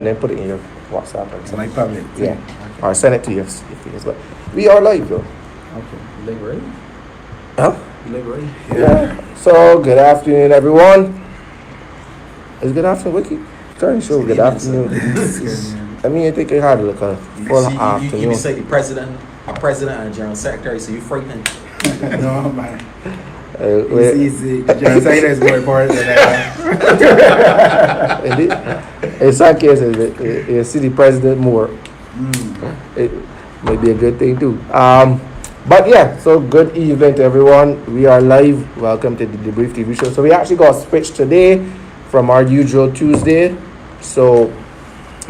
and then put it in your WhatsApp and Like public. Yeah. Okay. Or send it to your things. But we are live though. Okay. You look ready? Huh? You look ready? Yeah. So good afternoon, everyone. Is good afternoon, Wiki? Starting show. Good afternoon. I mean, I think it had like a full afternoon. You say the president, a president and a general secretary, so you frightening. No, man. It's Easy. General Secretary is more important than that. in some cases, you see the president more. It may be a good thing too. But yeah, so good evening to everyone. We are live. Welcome to the DeBrief TV show. So we actually got switched today from our usual Tuesday. So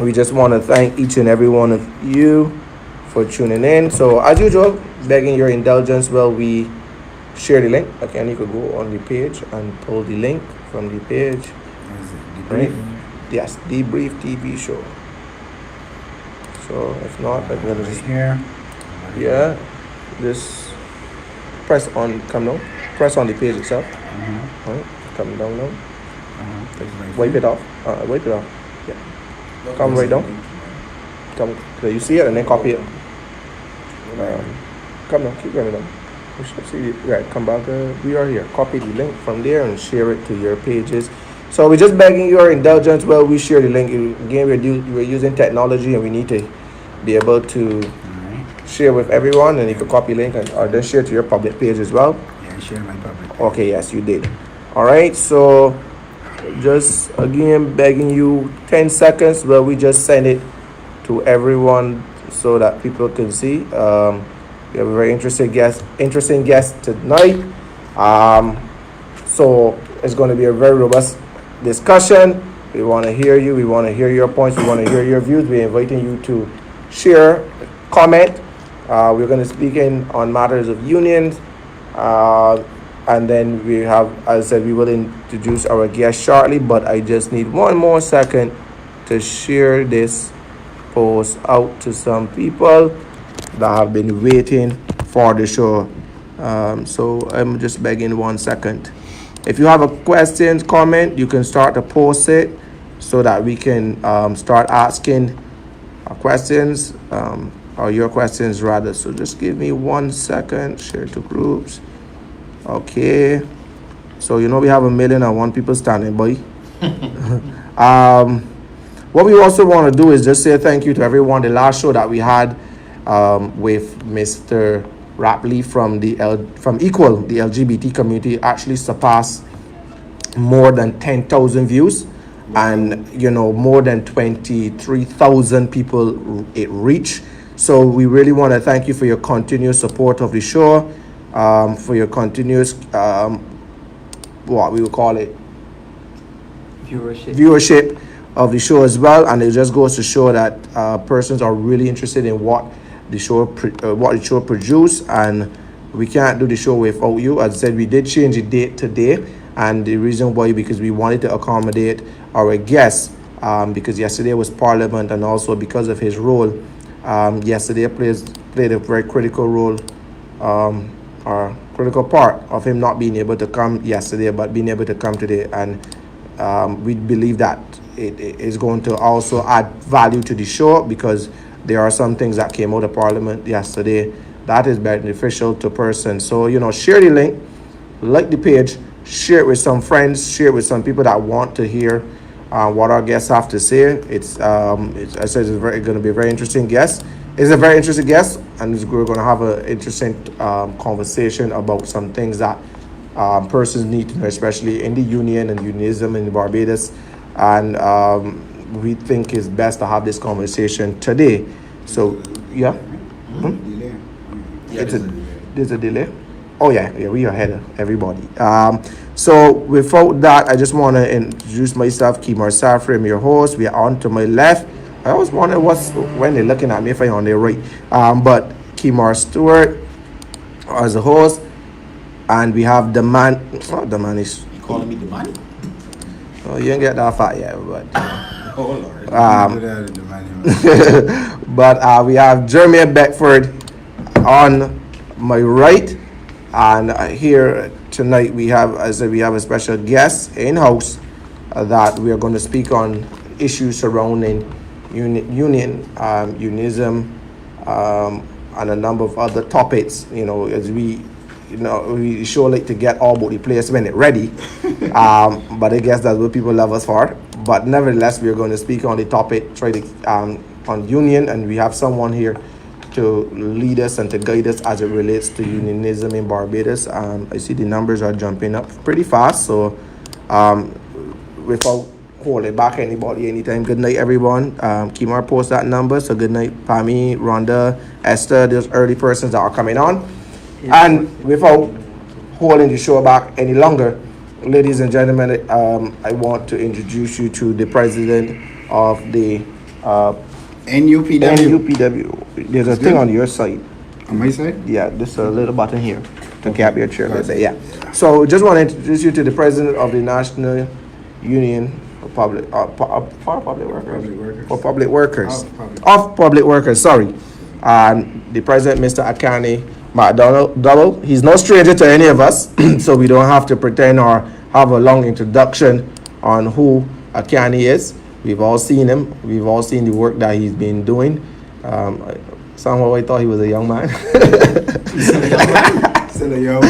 we just want to thank each and every one of you for tuning in. So as usual, begging your indulgence while we share the link. Okay, you could go on the page and pull the link from the page. Right? Yes, DeBrief TV show. So if not, I'm gonna just here. yeah, just press on. Come down. Press on the page itself. Right, come down now. Wipe it off. Wipe it off. Yeah. Come right down. Come. So you see it and then copy it. Come down. Keep going down. You should see it. Right. Come back. We are here. Copy the link from there and share it to your pages. So we're just begging your indulgence while we share the link. Again, we're using technology and we need to be able to share with everyone. And you can copy link and or then share to your public page as well. Yeah, I share my public. Okay, yes, you did. All right, so just again begging you 10 seconds where we just send it to everyone so that people can see. We have a very interesting guest tonight. So it's going to be a very robust discussion. We want to hear you. We want to hear your points. We want to hear your views. We're inviting you to share, comment. We're going to speak in on matters of unions. And then we have, as I said, we will introduce our guest shortly, but I just need one more second to share this post out to some people that have been waiting for the show. So I'm just begging 1 second. If you have a question, comment, you can start to post it so that we can start asking questions, or your questions rather. So just give me 1 second, share to groups. Okay. So you know we have 1,001 people standing by. What we also want to do is just say thank you to everyone. The last show that we had with Mr. Rapley from Equal, the LGBT community, actually surpassed more than 10,000 views, and more than 23,000 people it reached. So we really want to thank you for your continuous support of the show, for your continuous what we would call it viewership of the show as well. And it just goes to show that persons are really interested in what the show produce, and we can't do the show without you. As I said, we did change the date today, and the reason why, because we wanted to accommodate our guests, because yesterday was Parliament, and also because of his role. Yesterday played a very critical role, or critical part of him not being able to come yesterday, but being able to come today. And we believe that it is going to also add value to the show, because there are some things that came out of Parliament yesterday that is beneficial to persons. So, share the link, like the page, share it with some friends, share it with some people that want to hear what our guests have to say. It's I said it's going to be a very interesting guest. It's a very interesting guest, and we're going to have an interesting conversation about some things that persons need to know, especially in the union and unionism in Barbados. And we think it's best to have this conversation today. So, yeah. There's a delay. Oh yeah, we are ahead of everybody. So without that, I just want to introduce myself, Kimar Safri. I'm your host. We are on to my left. I always wonder when they're looking at me if I'm on their right. But Kimar Stewart as a host, and we have the man. Oh, the man is. You calling me the man? Oh, you ain't get that far yet, but. Oh Lord. But we have Jeremy Beckford on my right, and here tonight we have, as I said, we have a special guest in house that we are going to speak on issues surrounding unionism, and a number of other topics. As we sure like to get all about the players when it's ready. But I guess that's what people love us for. But nevertheless, we're going to speak on the topic, on union, and we have someone here to lead us and to guide us as it relates to unionism in Barbados. I see the numbers are jumping up pretty fast, so without holding back anybody anytime, good night everyone. Kimar post that number, so good night Pami, Rhonda, Esther, those early persons that are coming on. And without holding the show back any longer, ladies and gentlemen, I want to introduce you to the president of the NUPW. There's a thing on your side. On my side? Yeah, there's a little button here to cap your chair. Yeah. So just want to introduce you to the president of the National Union for Public Workers. Of Public Workers, sorry. And the president, Mr. Akanni McDowall. He's no stranger to any of us, so we don't have to pretend or have a long introduction on who Akanni is. We've all seen him. We've all seen the work that he's been doing. Somehow I thought he was a young man. Still a young.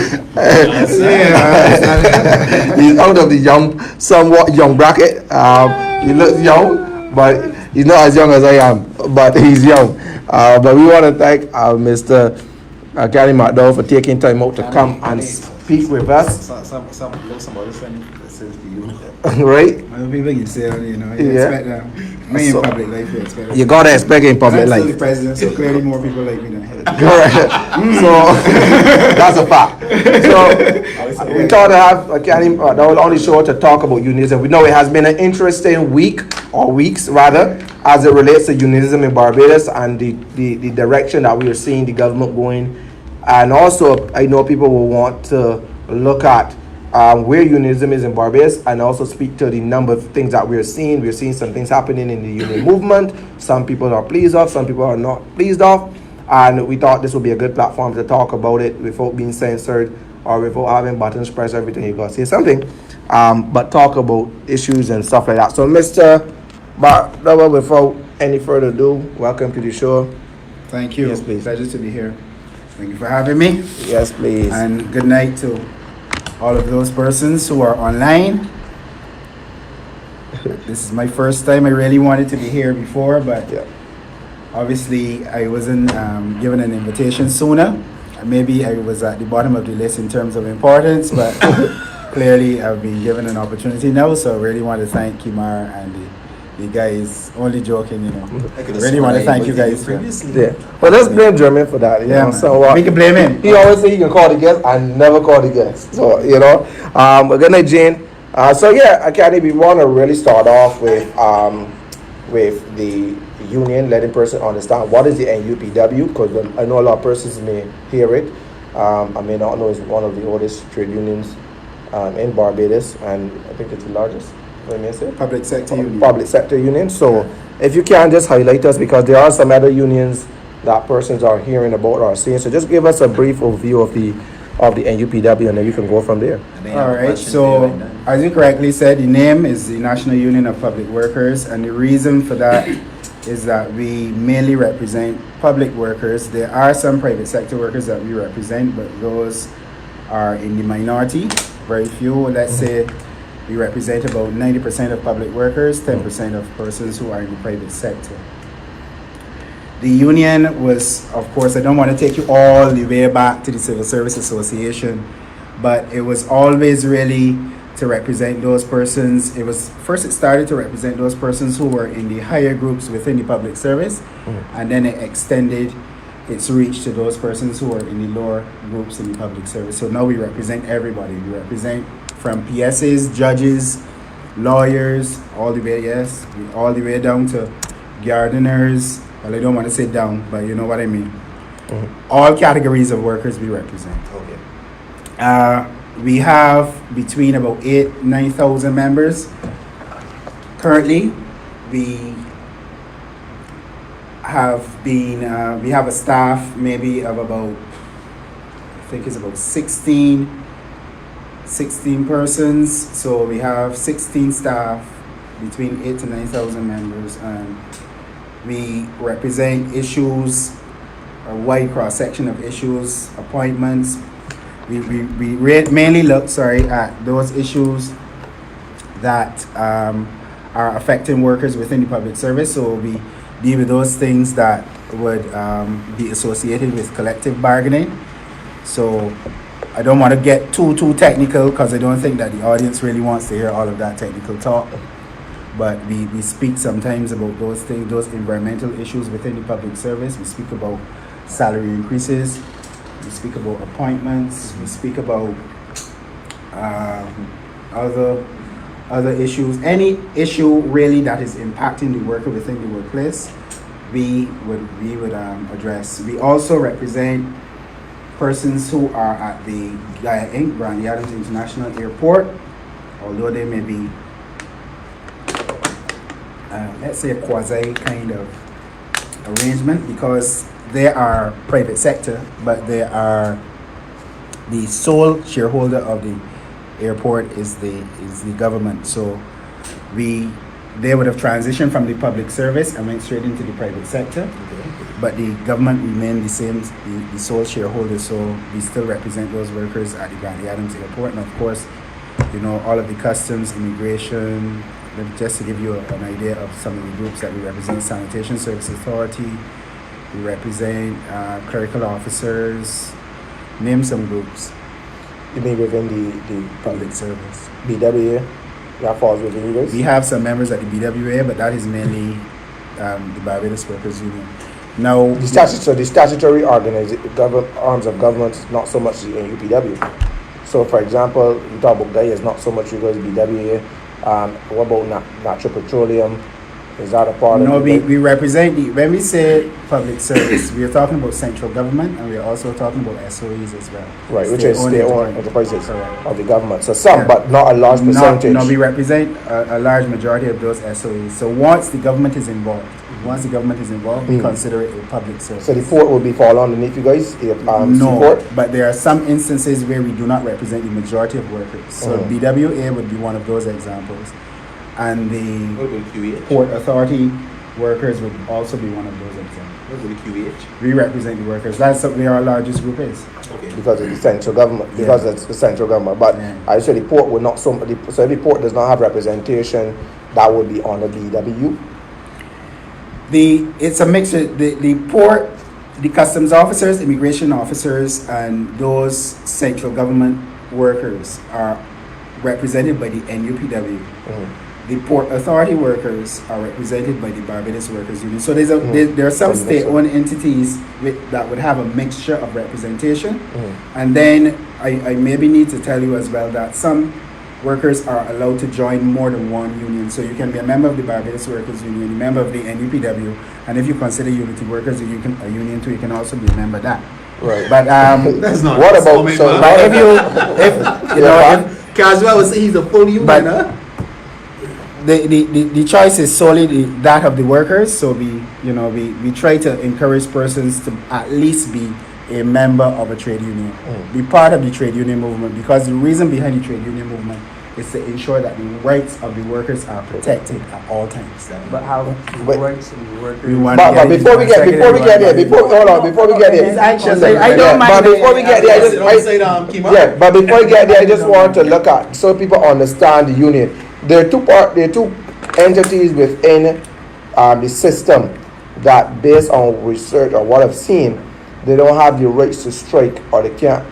He's out of the somewhat young bracket. He looks young, but he's not as young as I am. But he's young. But we want to thank Mr. Akanni McDowall for taking time out to come and speak with us. Somebody friend says to you. Right? Other people can say, you Yeah. expect that. Me in public life, you expect that. You gotta expect it in public I'm still life. the president, so clearly more people like me than him. Correct. So that's a fact. So we thought to have Akanni McDowall on the show to talk about unionism. We know it has been an interesting week, or weeks rather, as it relates to unionism in Barbados and the direction that we are seeing the government going. And also, I know people will want to look at where unionism is in Barbados and also speak to the number of things that we're seeing. We're seeing some things happening in the union movement. Some people are pleased of, some people are not pleased of. And we thought this would be a good platform to talk about it without being censored or without having buttons pressed every time you got to say something. But talk about issues and stuff like that. So Mr. McDowall, without any further ado, welcome to the show. Thank you. Yes, please. Pleasure to be here. Thank you for having me. Yes, please. And good night to all of those persons who are online. This is my first time. I really wanted to be here before, but obviously I wasn't given an invitation sooner. Maybe I was at the bottom of the list in terms of importance, but clearly I've been given an opportunity now, so I really want to thank Kimar and the guys. Only joking, I really want to thank you guys. Yeah. Well, let's blame German for that. So we can blame him. He always say he can call the guest and never call the guest. So good night, Jane. Akanni, we want to really start off with the union, letting person understand what is the NUPW, because I know a lot of persons may hear it. I may not know it's one of the oldest trade unions in Barbados, and I think it's the largest. Public sector union. Public sector union. So if you can just highlight us, because there are some other unions that persons are hearing about or seeing. So just give us a brief overview of the NUPW, and then we can go from there. All right. So as you correctly said, the name is the National Union of Public Workers, and the reason for that is that we mainly represent public workers. There are some private sector workers that we represent, but those are in the minority. Very few. Let's say we represent about 90% of public workers, 10% of persons who are in the private sector. The union was, of course, I don't want to take you all the way back to the Civil Service Association, but it was always really to represent those persons. It started to represent those persons who were in the higher groups within the public service, and then it extended its reach to those persons who are in the lower groups in the public service. So now we represent everybody. We represent from PSs, judges, lawyers, all the way down to gardeners. Well, I don't want to say down, but you know what I mean. All categories of workers we represent. Okay. We have between about 9,000 members. Currently, we have a staff maybe of about, I think it's about 16 persons. So we have 16 staff, between 8,000 to 9,000 members, and We represent issues, a wide cross-section of issues, appointments. We mainly look, at those issues that are affecting workers within the public service. So we deal with those things that would be associated with collective bargaining. So I don't want to get too technical because I don't think that the audience really wants to hear all of that technical talk. But we speak sometimes about those things, those environmental issues within the public service. We speak about salary increases. We speak about appointments. We speak about other issues. Any issue really that is impacting the worker within the workplace, we would address. We also represent persons who are at the Gaia Inc. Brandy Adams International Airport, although they may be, let's say, a quasi kind of arrangement because they are private sector, but they are the sole shareholder of the airport is the government. So they would have transitioned from the public service and went straight into the private sector, but the government remained the same, the sole shareholder. So we still represent those workers at the Brandy Adams Airport, and of course, all of the customs, immigration. Just to give you an idea of some of the groups that we represent: Sanitation Service Authority. We represent clerical officers. Name some groups. You mean within the Public service. BWA? That falls within you guys? We have some members at the BWA, but that is mainly the Barbados Workers Union. Now, the statutory arms of government is not so much in UPW. So, for example, you talk about Gaia is not so much because BWA. What about natural petroleum? Is that a part of it? No, we represent when we say public service, we are talking about central government, and we are also talking about SOEs as well. Right, which is state-owned enterprises Correct. of the government. So some, but not a large percentage. No, we represent a large majority of those SOEs. So once the government is involved, we consider it a public service. So the port will be fall underneath you guys? No, support? but there are some instances where we do not represent the majority of workers. So BWA would be one of those examples. And the Port Authority workers would also be one of those examples. What about the QH? We represent the workers. That's where our largest group is. Okay. Because of the central government. Because it's the central government. But I said the port would not so every port does not have representation that would be on the BW. It's a mixture. The port, the customs officers, immigration officers, and those central government workers are represented by the NUPW. The Port Authority workers are represented by the Barbados Workers Union. So there are some state-owned entities that would have a mixture of representation. And then I maybe need to tell you as well that some workers are allowed to join more than one union. So you can be a member of the Barbados Workers Union, a member of the NUPW, and if you consider Unity Workers a union too, you can also be a member of that. Right. But that's not what about so but if Caswell would say he's a full union, but the choice is solely that of the workers. So we try to encourage persons to at least be a member of a trade union, be part of the trade union movement, because the reason behind the trade union movement is to ensure that the rights of the workers are protected at all times. But how the rights of the workers? But before we get there, before we get there, He's anxious. I don't mind. But before we get there, but before we get there, I just want to look at so people understand the union. There are two entities within the system that, based on research or what I've seen, they don't have the rights to strike, or they can't,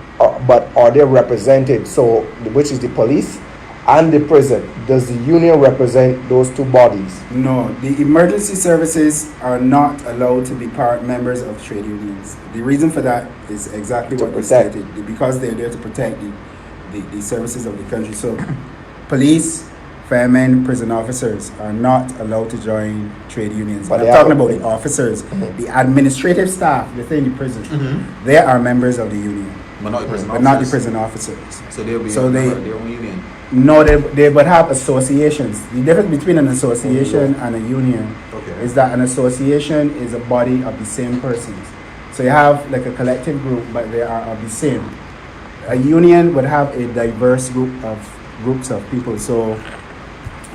but are they represented? So, which is the police and the prison. Does the union represent those two bodies? No, the emergency services are not allowed to be members of trade unions. The reason for that is exactly what was stated, because they're there to protect the services of the country. So, police, firemen, prison officers are not allowed to join trade unions. But I'm talking about the officers, the administrative staff within the prison. They are members of the union, but not the prison officers. So they'll be their own union. No, they would have associations. The difference between an association and a union is that an association is a body of the same persons. So you have like a collective group, but they are of the same. A union would have a diverse groups of people. So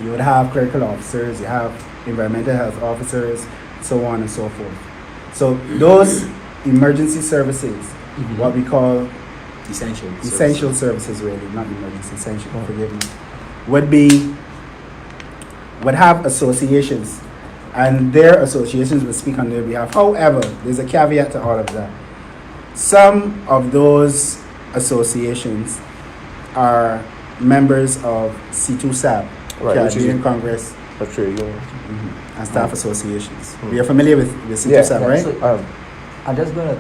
you would have clerical officers, you have environmental health officers, so on and so forth. So those emergency services, what we call essential services, really, not emergency, essential, forgive me, would have associations, and their associations will speak on their behalf. However, there's a caveat to all of that. Some of those associations are members of C2SAB, Right, which is- Caribbean Congress A trade union. and Staff Associations. We are familiar with C2SAB, right? So, I'm just gonna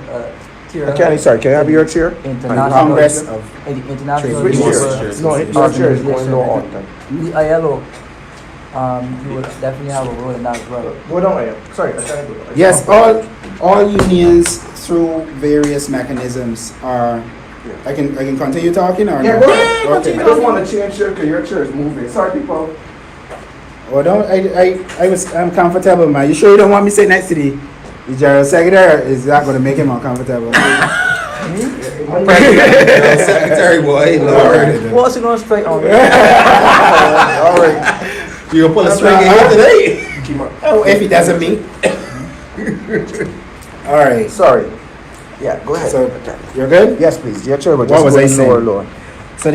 tear Kenny, sorry, can I have your chair? international Congress of international Which Which chair? chair? No, our chair is going low all the time. the ILO. You will definitely have a role in that as well. Go down, I am. Sorry, I can't do it. Yes, all unions through various mechanisms are. I can continue talking or Yeah, no? go ahead. Okay. I just want to change chair because your chair is moving. Sorry, people. Well, don't I'm comfortable, man. You sure you don't want me sitting next to the general secretary? Is that going to make him uncomfortable? Secretary boy, Lord. What's it going straight on? All right. You gonna pull a string in here today? Oh, if he doesn't meet. All right. Sorry. Yeah, go ahead. So you're good. Yes, please. Your chair, but What just was I going lower, saying? lower. So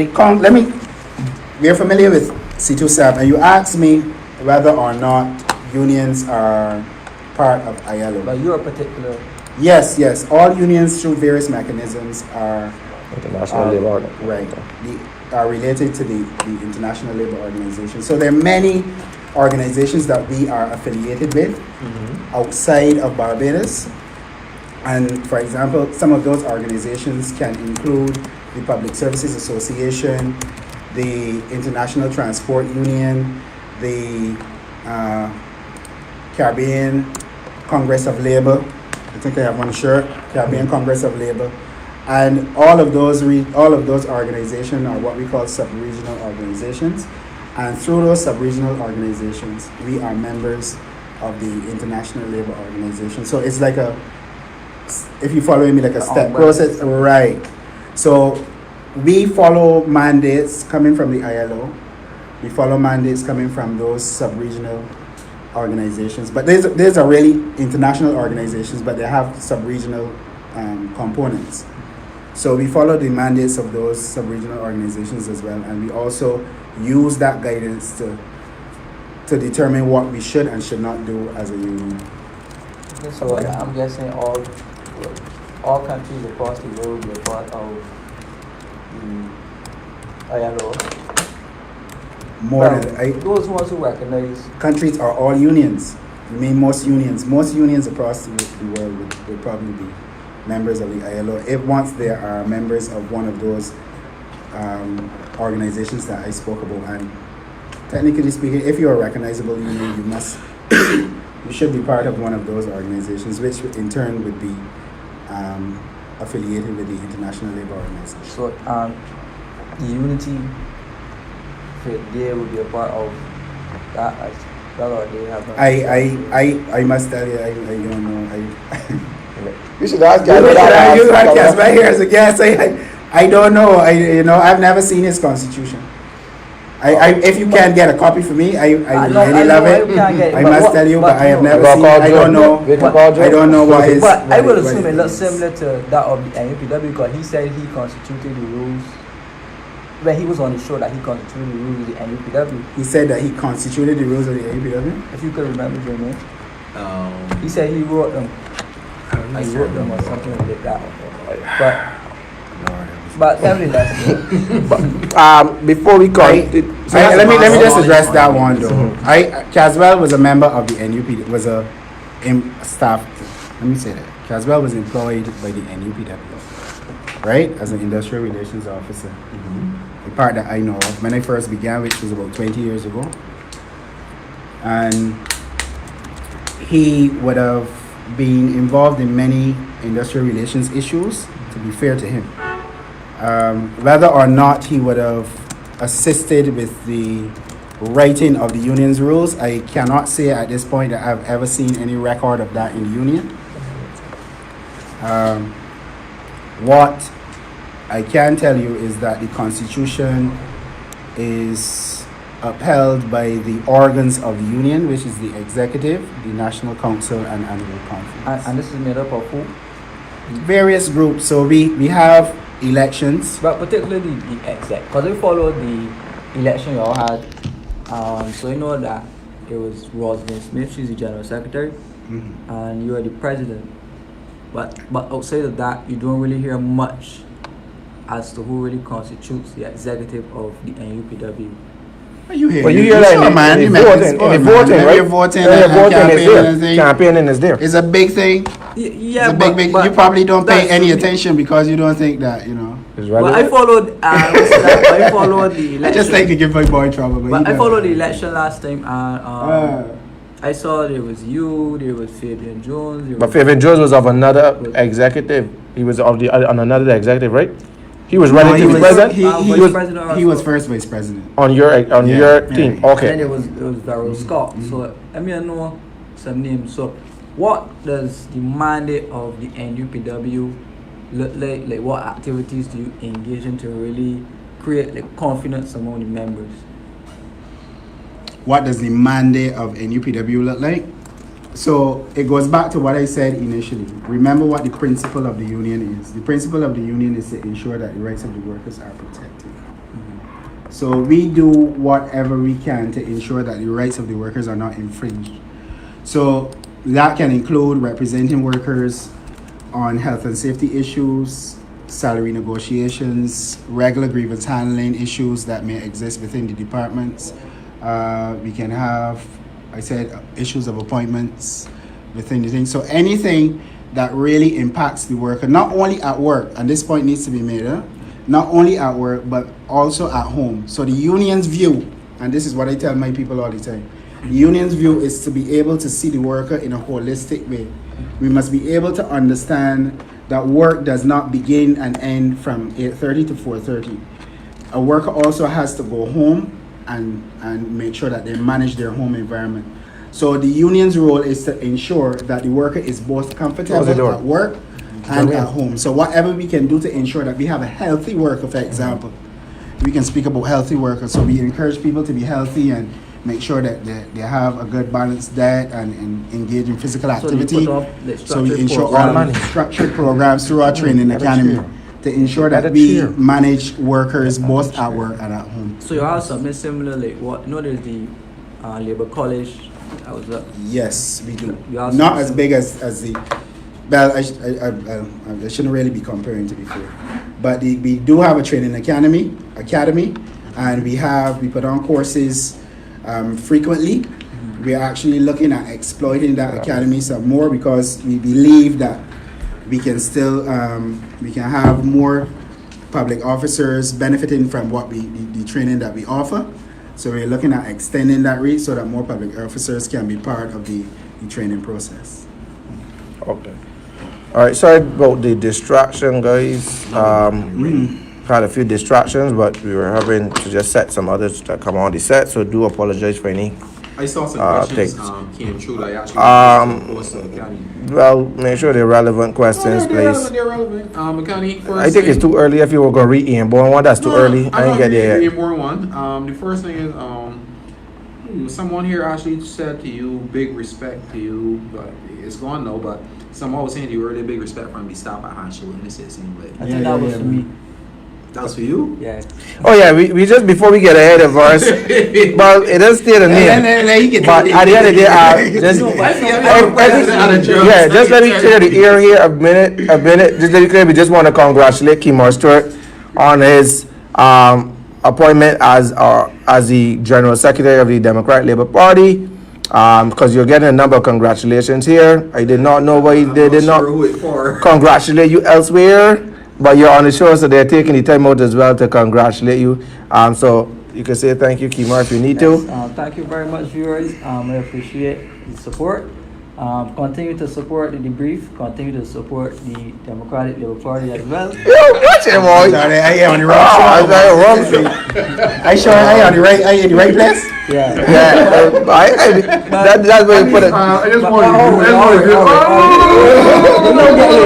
we are familiar with C2SAB, and you asked me whether or not unions are part of ILO. But you're a particular. Yes, all unions through various mechanisms are International Labour Order. right. Are related to the International Labour Organization. So there are many organizations that we are affiliated with outside of Barbados. And for example, some of those organizations can include the Public Services Association, the International Transport Union, the Caribbean Congress of Labour. I think I have one shirt, Caribbean Congress of Labour. And all of those organizations are what we call sub-regional organizations. And through those sub-regional organizations, we are members of the International Labour Organization. So it's like if you follow me, like a step process, right? So we follow mandates coming from the ILO. We follow mandates coming from those sub-regional organizations. But these are really international organizations, but they have sub-regional components. So we follow the mandates of those sub-regional organizations as well, and we also use that guidance to determine what we should and should not do as a union. So I'm guessing all countries across the world will be a part of the ILO. Those ones who recognize Countries are all unions. I mean, most unions across the world would probably be members of the ILO if once there are members of one of those organizations that I spoke about. And technically speaking, if you're a recognizable union, you should be part of one of those organizations, which in turn would be affiliated with the International Labour Organization. so the unity they will be a part of that as well, or they have not. I must tell you, I don't know. You should ask You podcast right here as a guest. I don't know. I've never seen his constitution. If you can get a copy for me, I really love it. I must tell you, but I have never seen. I don't know. I don't know what is. But I will assume it looks similar to that of the NUPW because he said he constituted the rules. When he was on the show, that he constituted the rules of the NUPW. He said that he constituted the rules of the APW. If you could remember your name, he said he wrote them. He wrote them or something like that. But nevertheless, before we go, let me just address that one though. Caswell was a member of the NUP. Was a staff. Let me say that Caswell was employed by the NUPW, right, as an industrial relations officer. The part that I know of when I first began, which was about 20 years ago, and he would have been involved in many industrial relations issues. To be fair to him, whether or not he would have assisted with the writing of the union's rules, I cannot say at this point that I've ever seen any record of that in the union. What I can tell you is that the Constitution is upheld by the organs of the union, which is the executive, the national council, and annual conference. And this is made up of who? Various groups. So we have elections. But particularly the exec, because we followed the election you all had. So you know that it was Roslyn Smith, she's the general secretary, and you are the president. But outside of that, you don't really hear much as to who really constitutes the executive of the NUPW. You hear? But you hear that in the voting, right? You're voting, campaigning is there. It's a big thing. Yeah, It's a big. You probably don't pay any attention because you don't think that, you know. But I followed. I followed the election. I just like to give my boy trouble. But I followed the election last time, and I saw there was you, there was Fabian Jones. But Fabian Jones was of another executive. He was of the on another executive, right? He was running to be president. He was first vice president on your team. And Okay. then it was Darrell Scott. So I mean I know some names. So what does the mandate of the NUPW look like? Like what activities do you engage in to really create like confidence among the members? What does the mandate of NUPW look like? So it goes back to what I said initially. Remember what the principle of the union is. The principle of the union is to ensure that the rights of the workers are protected. So we do whatever we can to ensure that the rights of the workers are not infringed. So that can include representing workers on health and safety issues, salary negotiations, regular grievance handling issues that may exist within the departments. We can have, I said, issues of appointments within the thing. So anything that really impacts the worker, not only at work, and this point needs to be made, not only at work, but also at home. So the union's view, and this is what I tell my people all the time, the union's view is to be able to see the worker in a holistic way. We must be able to understand that work does not begin and end from 8:30 to 4:30. A worker also has to go home and make sure that they manage their home environment. So the union's role is to ensure that the worker is both comfortable at work and at home. So whatever we can do to ensure that we have a healthy worker, for example, we can speak about healthy workers. So we encourage people to be healthy and make sure that they have a good balanced diet and engage in physical activity. So we ensure all structured programs through our training academy to ensure that we manage workers both at work and at home. So you have something similar, like what? You know, there's the labor college. That was up. Yes, we do. Not as big as the. Well, I shouldn't really be comparing, to be fair, but we do have a training academy, and we put on courses frequently. We are actually looking at exploiting that academy some more because we believe that we can still we can have more public officers benefiting from what the training that we offer. So we're looking at extending that reach so that more public officers can be part of the training process. Okay. All right. Sorry about the distraction, guys. Had a few distractions, but we were having to just set some others that come on the set. So do apologize for any. I saw some questions came through that I actually well, make sure they're relevant questions, please. They're relevant. Akanni, first I think it's too early if you were going to read Ian-born one. That's too early. I didn't get there yet. Ian-born one. The first thing is someone here actually said to you, big respect to you, but it's gone now, but someone was saying to you earlier, big respect for him to stop at Hanshaw witnesses. I think that was for me. That's for you? Yeah. Oh yeah, we just before we get ahead of ours, well, it does stay the name. But at the end of the day, just let me clear the air here a minute. Just let me clear. We just want to congratulate Kimar Stewart on his appointment as the General Secretary of the Democratic Labour Party. Because you're getting a number of congratulations here. I did not know why they did not congratulate you elsewhere. But you're on the show, so they're taking the time out as well to congratulate you. So you can say thank you, Kimar, if you need to. Thank you very much, viewers. I appreciate the support. Continue to support the DeBrief. Continue to support the Democratic Labour Party as well. Yo, watch it, boy. Sorry, I am on the wrong show. I sure I am on the right place? Yeah. That's where you put it. I just want to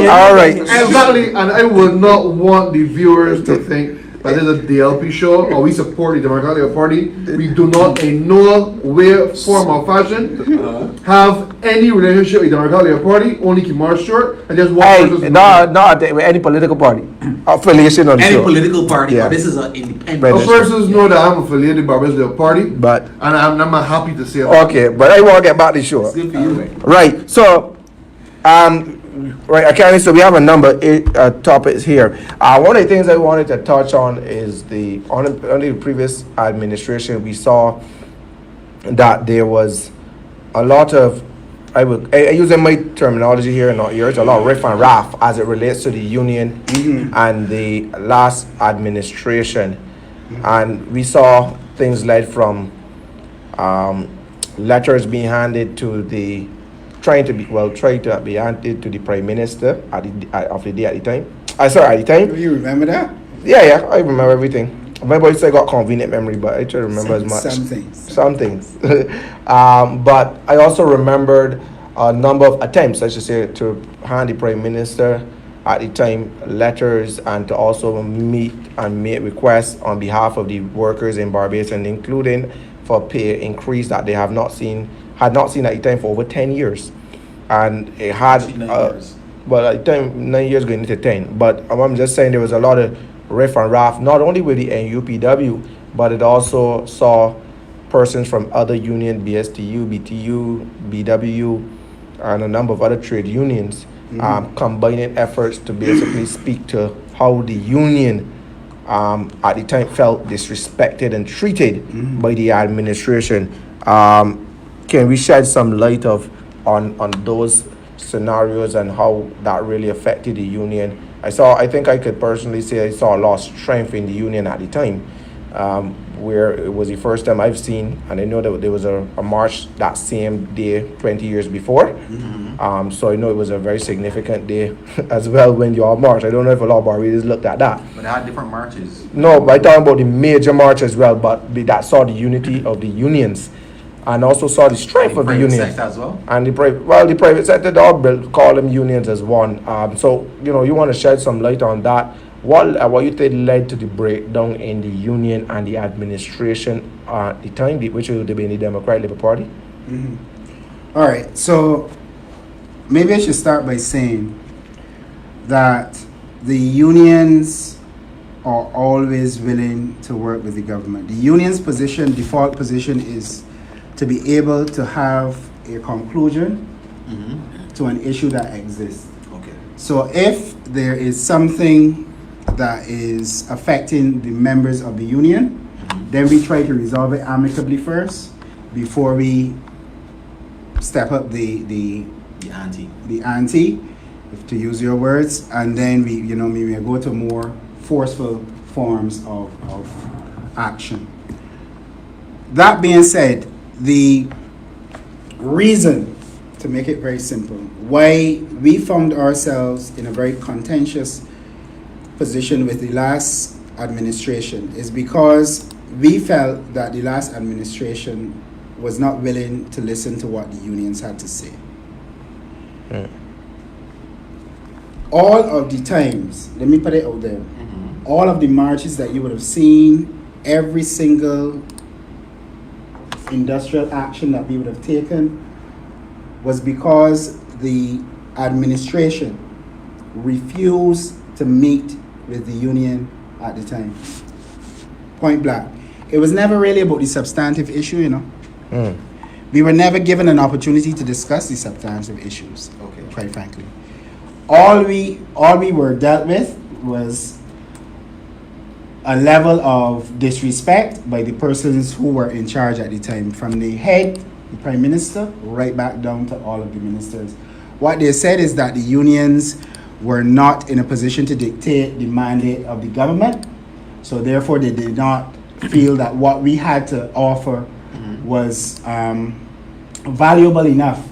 All right. Exactly, and I would not want the viewers to think that is a DLP show, or we support the Democratic Labour Party, we do not in no way, form, or fashion have any relationship with the Democratic Labour Party, only keep our short, and just one Hey, person. not with any political party affiliation on the Any show. political party, Yeah. but this is an independent. Right. Of persons know that I'm affiliated with Barbados Labour Party, But and I'm not happy to say that. okay, but I want to get back to the show. It's good for you. Right. So, right, Akanni. So we have a number of topics here. One of the things I wanted to touch on is on the previous administration, we saw that there was a lot of, I using my terminology here, not yours, a lot of riff and raff as it relates to the union and the last administration, and we saw things led from letters being handed to the trying to be handed to the prime minister of the day at the time. At the time. Do you remember that? Yeah, I remember everything. My boys say I got convenient memory, but I try to remember as much. Some things. But I also remembered a number of attempts, I should say, to hand the prime minister at the time letters and to also meet and make requests on behalf of the workers in Barbados, and including for pay increase that they had not seen at the time for over 10 years. And it had, Actually, 9 years. well, at the time, 9 years going into 10. But I'm just saying there was a lot of riff and raff, not only with the NUPW, but it also saw persons from other unions, BSTU, BTU, BW, and a number of other trade unions combining efforts to basically speak to how the union at the time felt disrespected and treated by the administration. Can we shed some light on those scenarios and how that really affected the union? I think I could personally say I saw a lot of strength in the union at the time, where it was the first time I've seen, and I know that there was a march that same day 20 years before. So I know it was a very significant day as well when you all marched. I don't know if a lot of Barbadians looked at that. But they had different marches. No, but I'm talking about the major march as well, but that saw the unity of the unions and also saw the strength of the private unions. sector as well. And the private sector, they all call them unions as one. So, you want to shed some light on that. What you think led to the breakdown in the union and the administration at the time, which would have been the Democratic Labour Party? All right, so maybe I should start by saying that the unions are always willing to work with the government. The union's default position is to be able to have a conclusion to an issue that exists. Okay. So if there is something that is affecting the members of the union, then we try to resolve it amicably first before we step up the ante, if to use your words, and then we go to more forceful forms of action. That being said, the reason, to make it very simple, why we found ourselves in a very contentious position with the last administration is because we felt that the last administration was not willing to listen to what the unions had to say. All of the times, let me put it out there, all of the marches that you would have seen, every single industrial action that we would have taken was because the administration refused to meet with the union at the time. Point blank. It was never really about the substantive issue, We were never given an opportunity to discuss the substantive issues, quite frankly. All we were dealt with was a level of disrespect by the persons who were in charge at the time, from the head, the prime minister, right back down to all of the ministers. What they said is that the unions were not in a position to dictate the mandate of the government, so therefore they did not feel that what we had to offer was valuable enough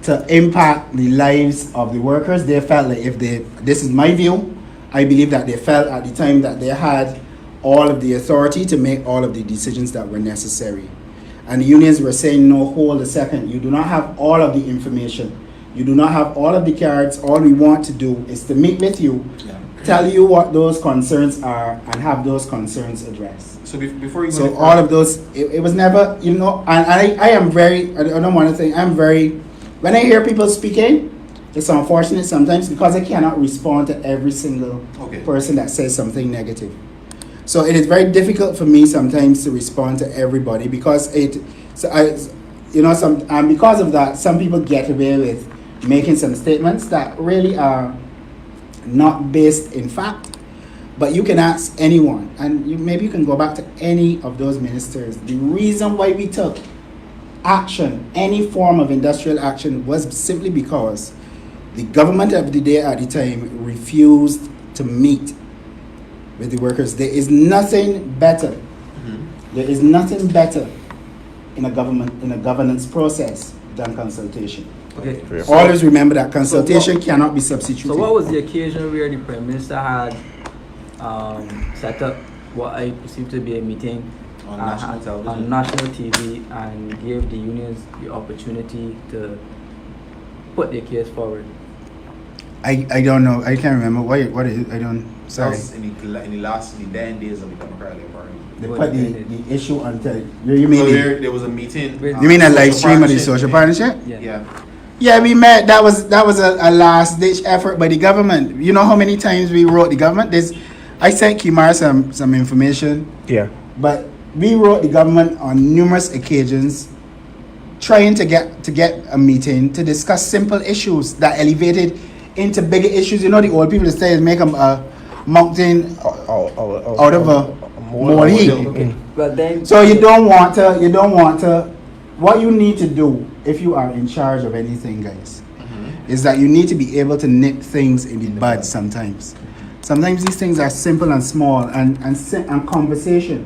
to impact the lives of the workers. They felt like this is my view, I believe that they felt at the time that they had all of the authority to make all of the decisions that were necessary. And the unions were saying, no, hold a second, you do not have all of the information. You do not have all of the cards. All we want to do is to meet with you, tell you what those concerns are, and have those concerns addressed. So before you go So any all further- of those, it was never, you know, and I am very, I don't want to think, I'm very, when I hear people speaking, it's unfortunate sometimes because I cannot respond to every single Okay. person that says something negative. So it is very difficult for me sometimes to respond to everybody because and because of that, some people get away with making some statements that really are not based in fact. But you can ask anyone, and maybe you can go back to any of those ministers. The reason why we took action, any form of industrial action, was simply because the government of the day at the time refused to meet with the workers. There is nothing better. There is nothing better in a governance process than consultation. Okay. Always remember that consultation cannot be substituted. So what was the occasion where the Prime Minister had set up what I perceive to be a meeting On national television. on national TV and gave the unions the opportunity to put their case forward? I don't know. I can't remember what is it. I don't. That Sorry. was in the day and days of the Democratic Party. They put the issue on you mean So the, there was a meeting. You you mean a live social stream of the partnership social meeting. partnership? Yeah. Yeah, we met. That was a last ditch effort by the government. You know how many times we wrote the government? I sent Kimar some information, Yeah. but we wrote the government on numerous occasions, trying to get a meeting to discuss simple issues that elevated into bigger issues. You know, the old people that say make a mountain out of a molehill. Okay. But then So you don't want to, what you need to do if you are in charge of anything, guys, is that you need to be able to nip things in the bud sometimes. Sometimes these things are simple and small, and conversation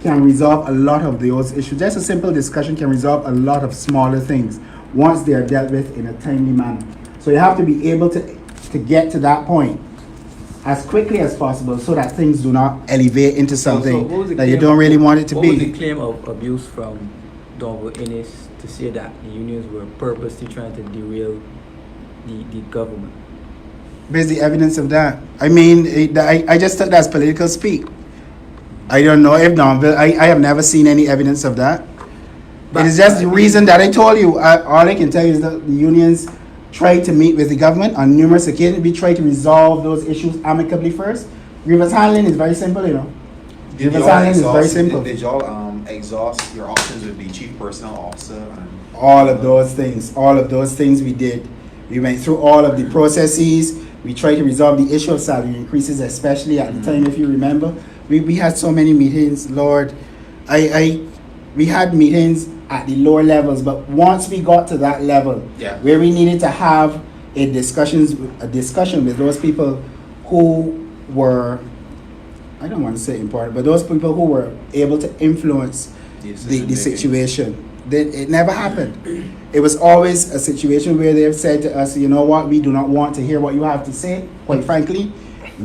can resolve a lot of those issues. Just a simple discussion can resolve a lot of smaller things once they are dealt with in a timely manner. So you have to be able to get to that point as quickly as possible so that things do not elevate into something what was the that you claim don't really want it to what was the be. claim of abuse from Donald Innes to say that the unions were purposely trying to derail the government? Where's the evidence of that? I mean, I just took that as political speak. I don't know if Donville, I have never seen any evidence of that. It is just the reason that I told you. All I can tell you is that the unions tried to meet with the government on numerous occasions. We tried to resolve those issues amicably first. Grievance handling is very simple, you know. Did Grievance y'all handling is very simple. Did y'all exhaust your options with the chief personnel officer? And All of those things we did. We went through all of the processes. We tried to resolve the issue of salary increases, especially at the time, if you remember. We had so many meetings, Lord. We had meetings at the lower levels, but once we got to that level, Yeah. where we needed to have a discussion with those people who were, I don't want to say important, but those people who were able to influence the situation. It never happened. It was always a situation where they've said to us, you know what, we do not want to hear what you have to say. Quite frankly,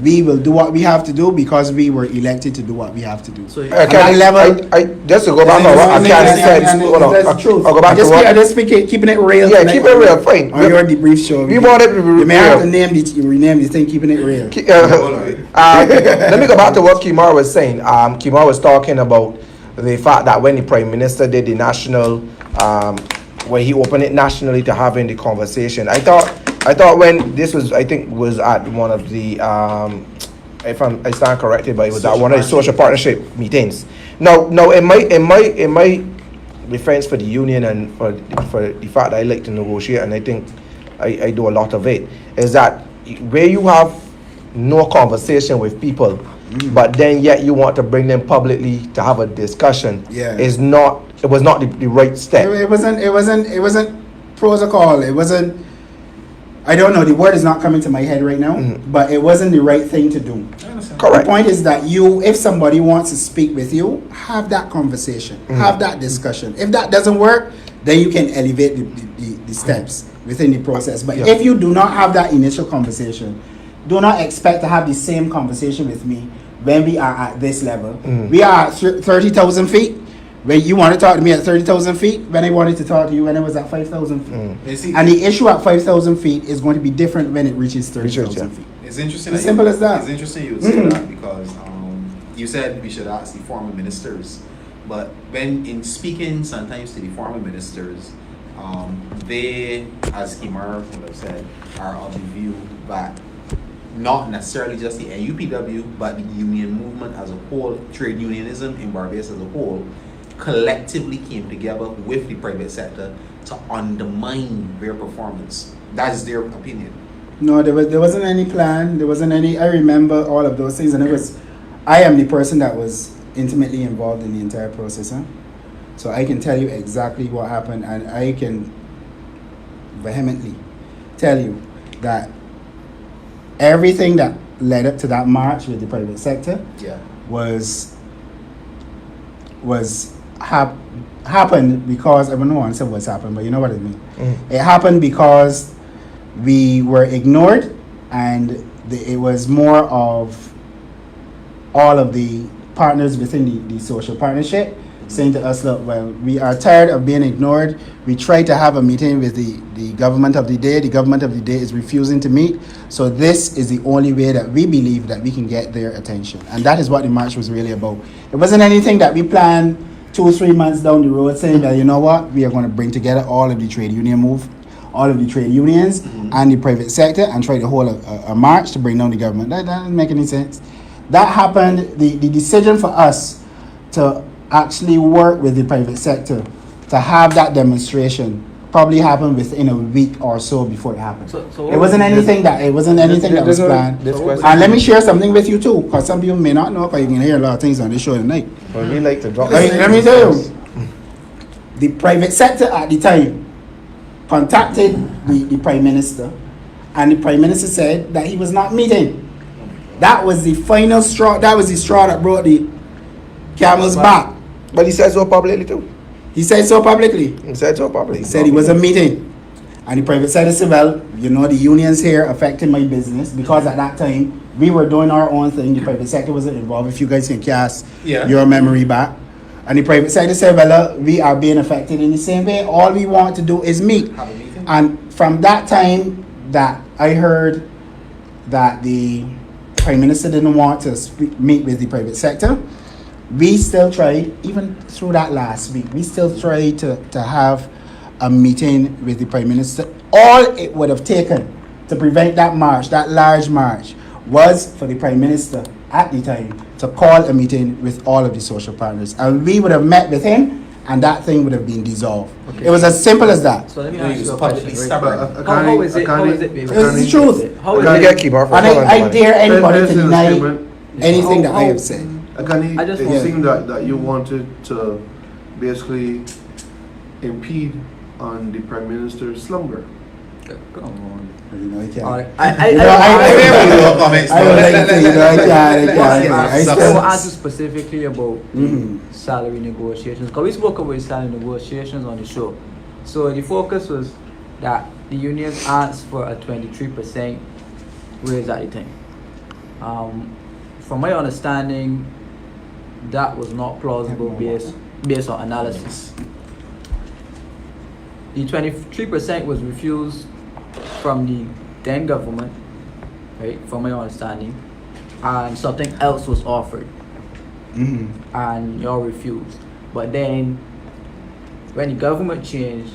we will do what we have to do because we were elected to do what we have to do. So At that level, I just to go back on what Akanni said. Hold on, that's the truth. I'll go back to I what. just keeping it real. Yeah, tonight keep it real, fine. On your debrief show. We want it to be You may have to real. rename the thing, keeping it real. Let me go back to what Kimar was saying. Kimar was talking about the fact that when the Prime Minister did the national, when he opened it nationally to having the conversation, I thought when this was, I think was at one of the, if I stand corrected, but it was at one of the social partnership meetings. Now, in my defense for the union and for the fact that I like to negotiate, and I think I do a lot of it, is that where you have no conversation with people, but then yet you want to bring them publicly to have a discussion, Yeah. it was not the right step. It wasn't protocol. It wasn't. I don't know. The word is not coming to my head right now. But it wasn't the right thing to do. Correct. The point is that if somebody wants to speak with you, have that conversation, have that discussion. If that doesn't work, then you can elevate the steps within the process. But Yeah. if you do not have that initial conversation, do not expect to have the same conversation with me when we are at this level. We are at 30,000 feet. When you want to talk to me at 30,000 feet, when I wanted to talk to you when I was at 5,000 feet. You see, And the issue at 5,000 feet is going to be different when it reaches 30,000 feet. it's interesting. As simple as that. It's interesting you would say that because you said we should ask the former ministers, but when in speaking sometimes to the former ministers, they, as Kimar would have said, are of the view that not necessarily just the NUPW, but the union movement as a whole, trade unionism in Barbados as a whole, collectively came together with the private sector to undermine their performance. That's their opinion. No, there wasn't any plan. There wasn't any. I remember all of those things, and I am the person that was intimately involved in the entire process. So I can tell you exactly what happened, and I can vehemently tell you that everything that led up to that march with the private sector happened because I don't know answer what's happened, but you know what I mean. It happened because we were ignored, and it was more of all of the partners within the social partnership saying to us, look, well, we are tired of being ignored. We tried to have a meeting with the government of the day. The government of the day is refusing to meet. So this is the only way that we believe that we can get their attention. And that is what the march was really about. It wasn't anything that we planned 2 or 3 months down the road saying that, you know what, we are going to bring together all of the trade union all of the trade unions and the private sector and try to hold a march to bring down the government. That doesn't make any sense. That happened, the decision for us to actually work with the private sector to have that demonstration probably happened within a week or so before it happened. So it wasn't anything that was planned. And let me share something with you too, because some people may not know, because you can hear a lot of things on this show tonight. But we like to drop. Let me tell you, the private sector at the time contacted the Prime Minister, and the Prime Minister said that he was not meeting. That was the final straw. That was the straw that brought the camel's back. But he said so publicly too. He said so publicly. He said so publicly. He said he wasn't meeting. And the private sector said, well, you know, the unions here affecting my business, because at that time we were doing our own thing. The private sector wasn't involved. If you guys can cast your memory back. And the private sector said, well, we are being affected in the same way. All we want to do is meet. Have a meeting. And from that time that I heard that the Prime Minister didn't want to meet with the private sector, we still tried, even through that last week, we still tried to have a meeting with the Prime Minister. All it would have taken to prevent that march, that large march, was for the Prime Minister at the time to call a meeting with all of the social partners. And we would have met with him, and that thing would have been dissolved. Okay. It was as simple as that. So let me No, he ask was you a publicly question. stubborn. Right? How is it? How is it? It was the truth. How is You it? get keep our And I dare anybody to deny anything that I How- have said. Akanni, I just it want- seemed that you wanted to basically impede on the Prime Minister's slumber. Come on. You know, I can't. Alright. You know, I would like to, you know, I can't. I still- will ask you specifically about Mhm. salary negotiations, because we spoke about salary negotiations on the show. So the focus was that the unions asked for a 23% raise at the time. From my understanding, that was not plausible based on analysis. The 23% was refused from the then government, right? From my understanding, and something else was offered, and y'all refused. But then, when the government changed,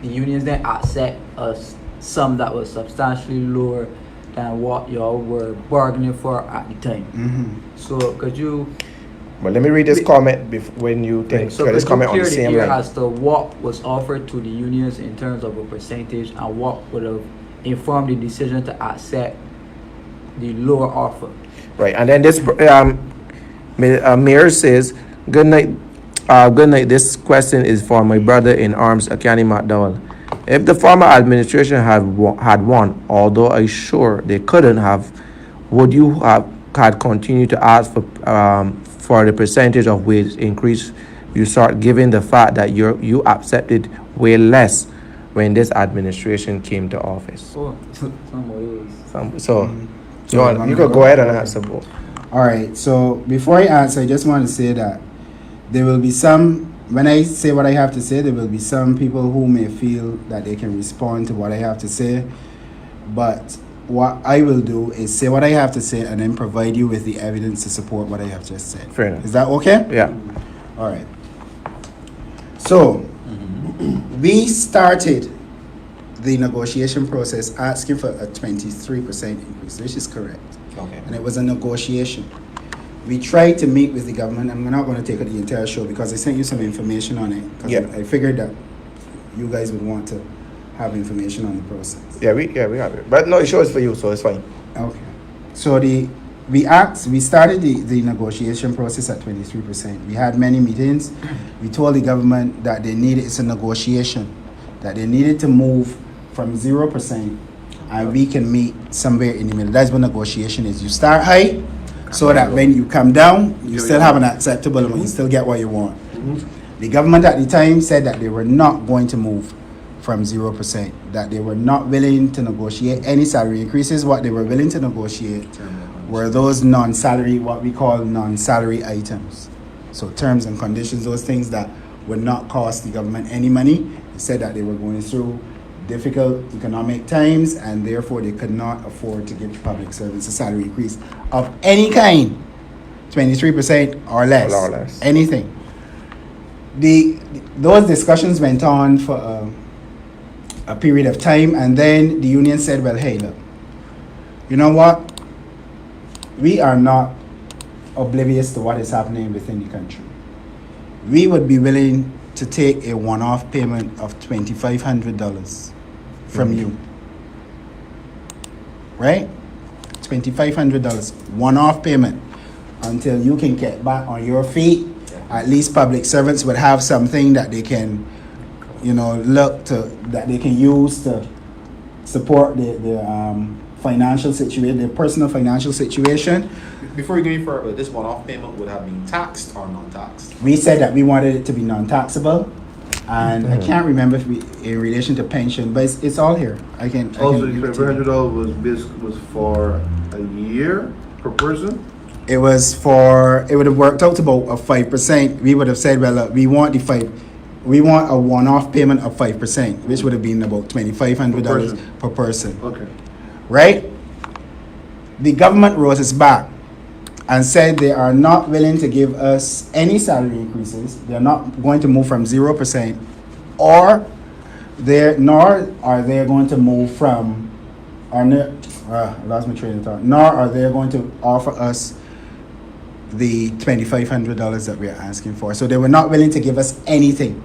the unions then accept a sum that was substantially lower than what y'all were bargaining for at the time. So could you? Well, let me read this comment when you think. So This could you comment on the clear the same air line. as to what was offered to the unions in terms of a percentage, and what would have informed the decision to accept the lower offer? Right, and then this Mayor says, "Good night, good night. This question is for my brother in arms, Akanni McDowall. If the former administration had won, although I'm sure they couldn't have, would you have had continued to ask for the percentage of wage increase you sought, given the fact that you accepted way less when this administration came to office?" Oh, somebody was. So, you could go ahead and answer both. All right. So before I answer, I just want to say that There will be some, when I say what I have to say, there will be some people who may feel that they can respond to what I have to say. But what I will do is say what I have to say and then provide you with the evidence to support what I have just said. Fair enough. Is that okay? Yeah. All right. So, we started the negotiation process asking for a 23% increase, which is correct. Okay. And it was a negotiation. We tried to meet with the government. I'm not going to take the entire show because I sent you some information on it. 'Cause Yeah. I figured that you guys would want to have information on the process. Yeah, we have it. But no, the show is for you, so it's fine. Okay. So we started the negotiation process at 23%. We had many meetings. We told the government that it's a negotiation, that they needed to move from 0% and we can meet somewhere in the middle. That's what negotiation is. You start high so that when you come down, you still have an acceptable amount, you still get what you want. The government at the time said that they were not going to move from 0%, that they were not willing to negotiate any salary increases. What they were willing to negotiate were those non-salary, what we call non-salary items. So terms and conditions, those things that would not cost the government any money. They said that they were going through difficult economic times and therefore they could not afford to give public servants a salary increase of any kind, 23% or less, Or less. anything. Those discussions went on for a period of time, and then the union said, well, hey, look, you know what? We are not oblivious to what is happening within the country. We would be willing to take a one-off payment of $2,500 from you. Right? $2,500, one-off payment until you can get back on your feet. At least public servants would have something that they can, look to, that they can use to support their financial situation, their personal financial situation. Before you go any further, this one-off payment would have been taxed or non-taxed? We said that we wanted it to be non-taxable, and I can't remember if in relation to pension, but it's all here. I can Also, give the it to you. $2,500 was for a year per person. It would have worked out to about a 5%. We would have said, well, look, we want a one-off payment of 5%, which would have been about $2,500 per person. Okay. Right? The government wrote us back and said they are not willing to give us any salary increases. They're not going to move from 0%, nor are they going to move from, I lost my train of thought, nor are they going to offer us the $2,500 that we are asking for. So they were not willing to give us anything.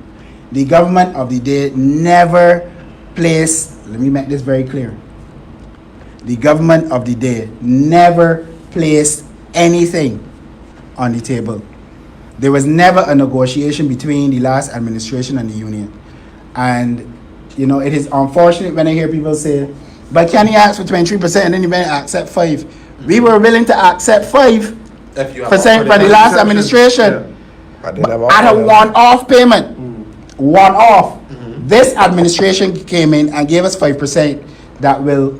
The government of the day never placed, let me make this very clear. The government of the day never placed anything on the table. There was never a negotiation between the last administration and the union. And, it is unfortunate when I hear people say, but can you ask for 23% and then you better accept 5%? We were willing to accept 5% for the last administration. But they But never at a offered them. one-off payment. One-off. This administration came in and gave us 5% that will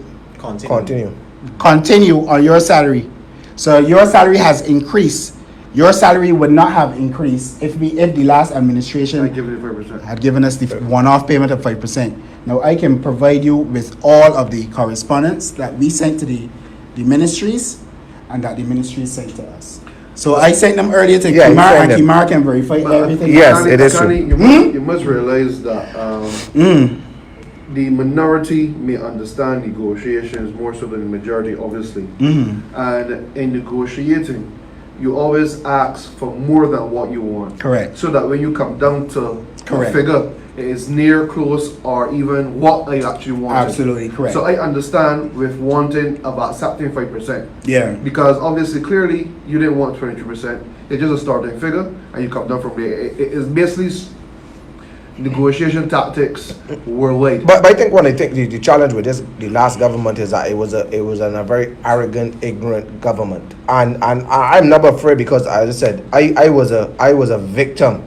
continue on your salary. So your salary has increased. Your salary would not have increased if the last administration I give it 5%. had given us the one-off payment of 5%. Now I can provide you with all of the correspondence that we sent to the ministries and that the ministries sent to us. So I sent them earlier to Yeah, you Kimar, sent and them. Kimar can verify everything. Yes, Akanni, it is true. You must realize that the minority may understand negotiations more so than the majority, obviously. And in negotiating, you always ask for more than what you want. Correct. So that when you come down to a Correct. figure, it is near, close, or even what I actually want. Absolutely correct. So I understand with wanting about accepting 5%. Yeah. Because obviously, clearly, you didn't want 23%. It's just a starting figure, and you come down from there. It is basically negotiation tactics were laid. But I think the challenge with the last government is that it was a very arrogant, ignorant government, and I'm not afraid because, as I said, I was a victim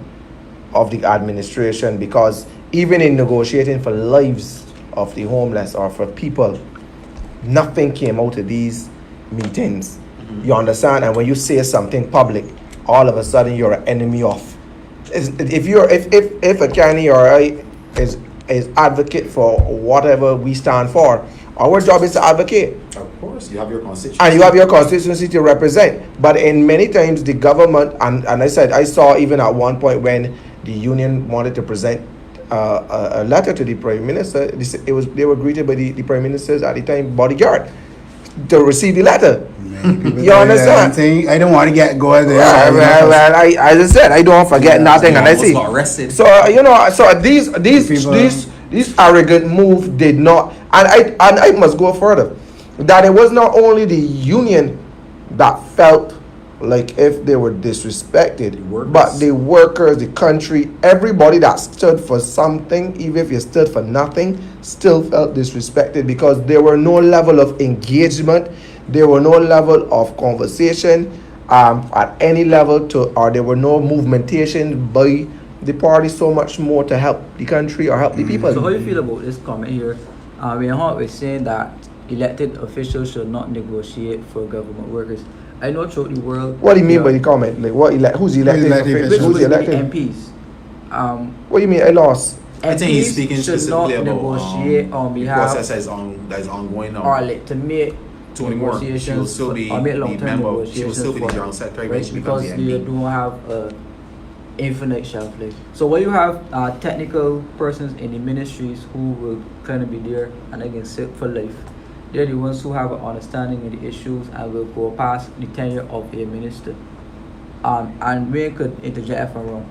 of the administration, because even in negotiating for lives of the homeless or for people, nothing came out of these meetings. You understand? And when you say something public, all of a sudden you're an enemy of if Akanni or I is advocate for whatever we stand for, our job is to advocate. Of course, you have your constituency. And you have your constituency to represent. But in many times the government, and I said, I saw even at one point when the union wanted to present a letter to the Prime Minister, they were greeted by the Prime Minister's at the time bodyguard to receive the letter. You understand? I don't want to get going there. Well, as I said, I don't forget nothing, and I see. Got arrested. So these arrogant move did not, and I must go further, that it was not only the union that felt like if they were disrespected, but the workers, the country, everybody that stood for something, even if you stood for nothing, still felt disrespected because there were no level of engagement, there were no level of conversation at any level or there were no movementation by the party so much more to help the country or help the people. So how do you feel about this comment here? When Hart was saying that elected officials should not negotiate for government workers. I know throughout the world. What do you mean by the comment? Like who's elected? Who's elected? MPs. What do you mean? I lost. I think he's speaking should specifically not about negotiate on the behalf process that is ongoing now. or like to make Tony Moore, she will still be the member. She will still be the general secretary, right? Because you don't have a infinite shelf life. So when you have technical persons in the ministries who will kind of be there and again sit for life, they're the ones who have an understanding of the issues and will go past the tenure of a minister. And we could interject if I'm wrong.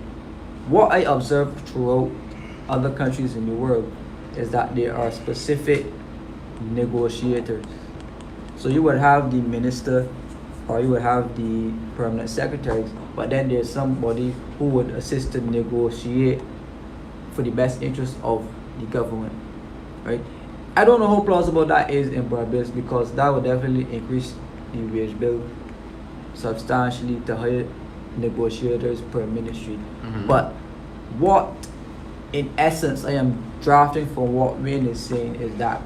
What I observed throughout other countries in the world is that there are specific negotiators. So you would have the minister or you would have the permanent secretaries, but then there's somebody who would assist to negotiate for the best interest of the government, right? I don't know how plausible that is in Barbados because that would definitely increase the wage bill substantially to hire negotiators per ministry. But what, in essence, I am drafting from what Wayne is saying is that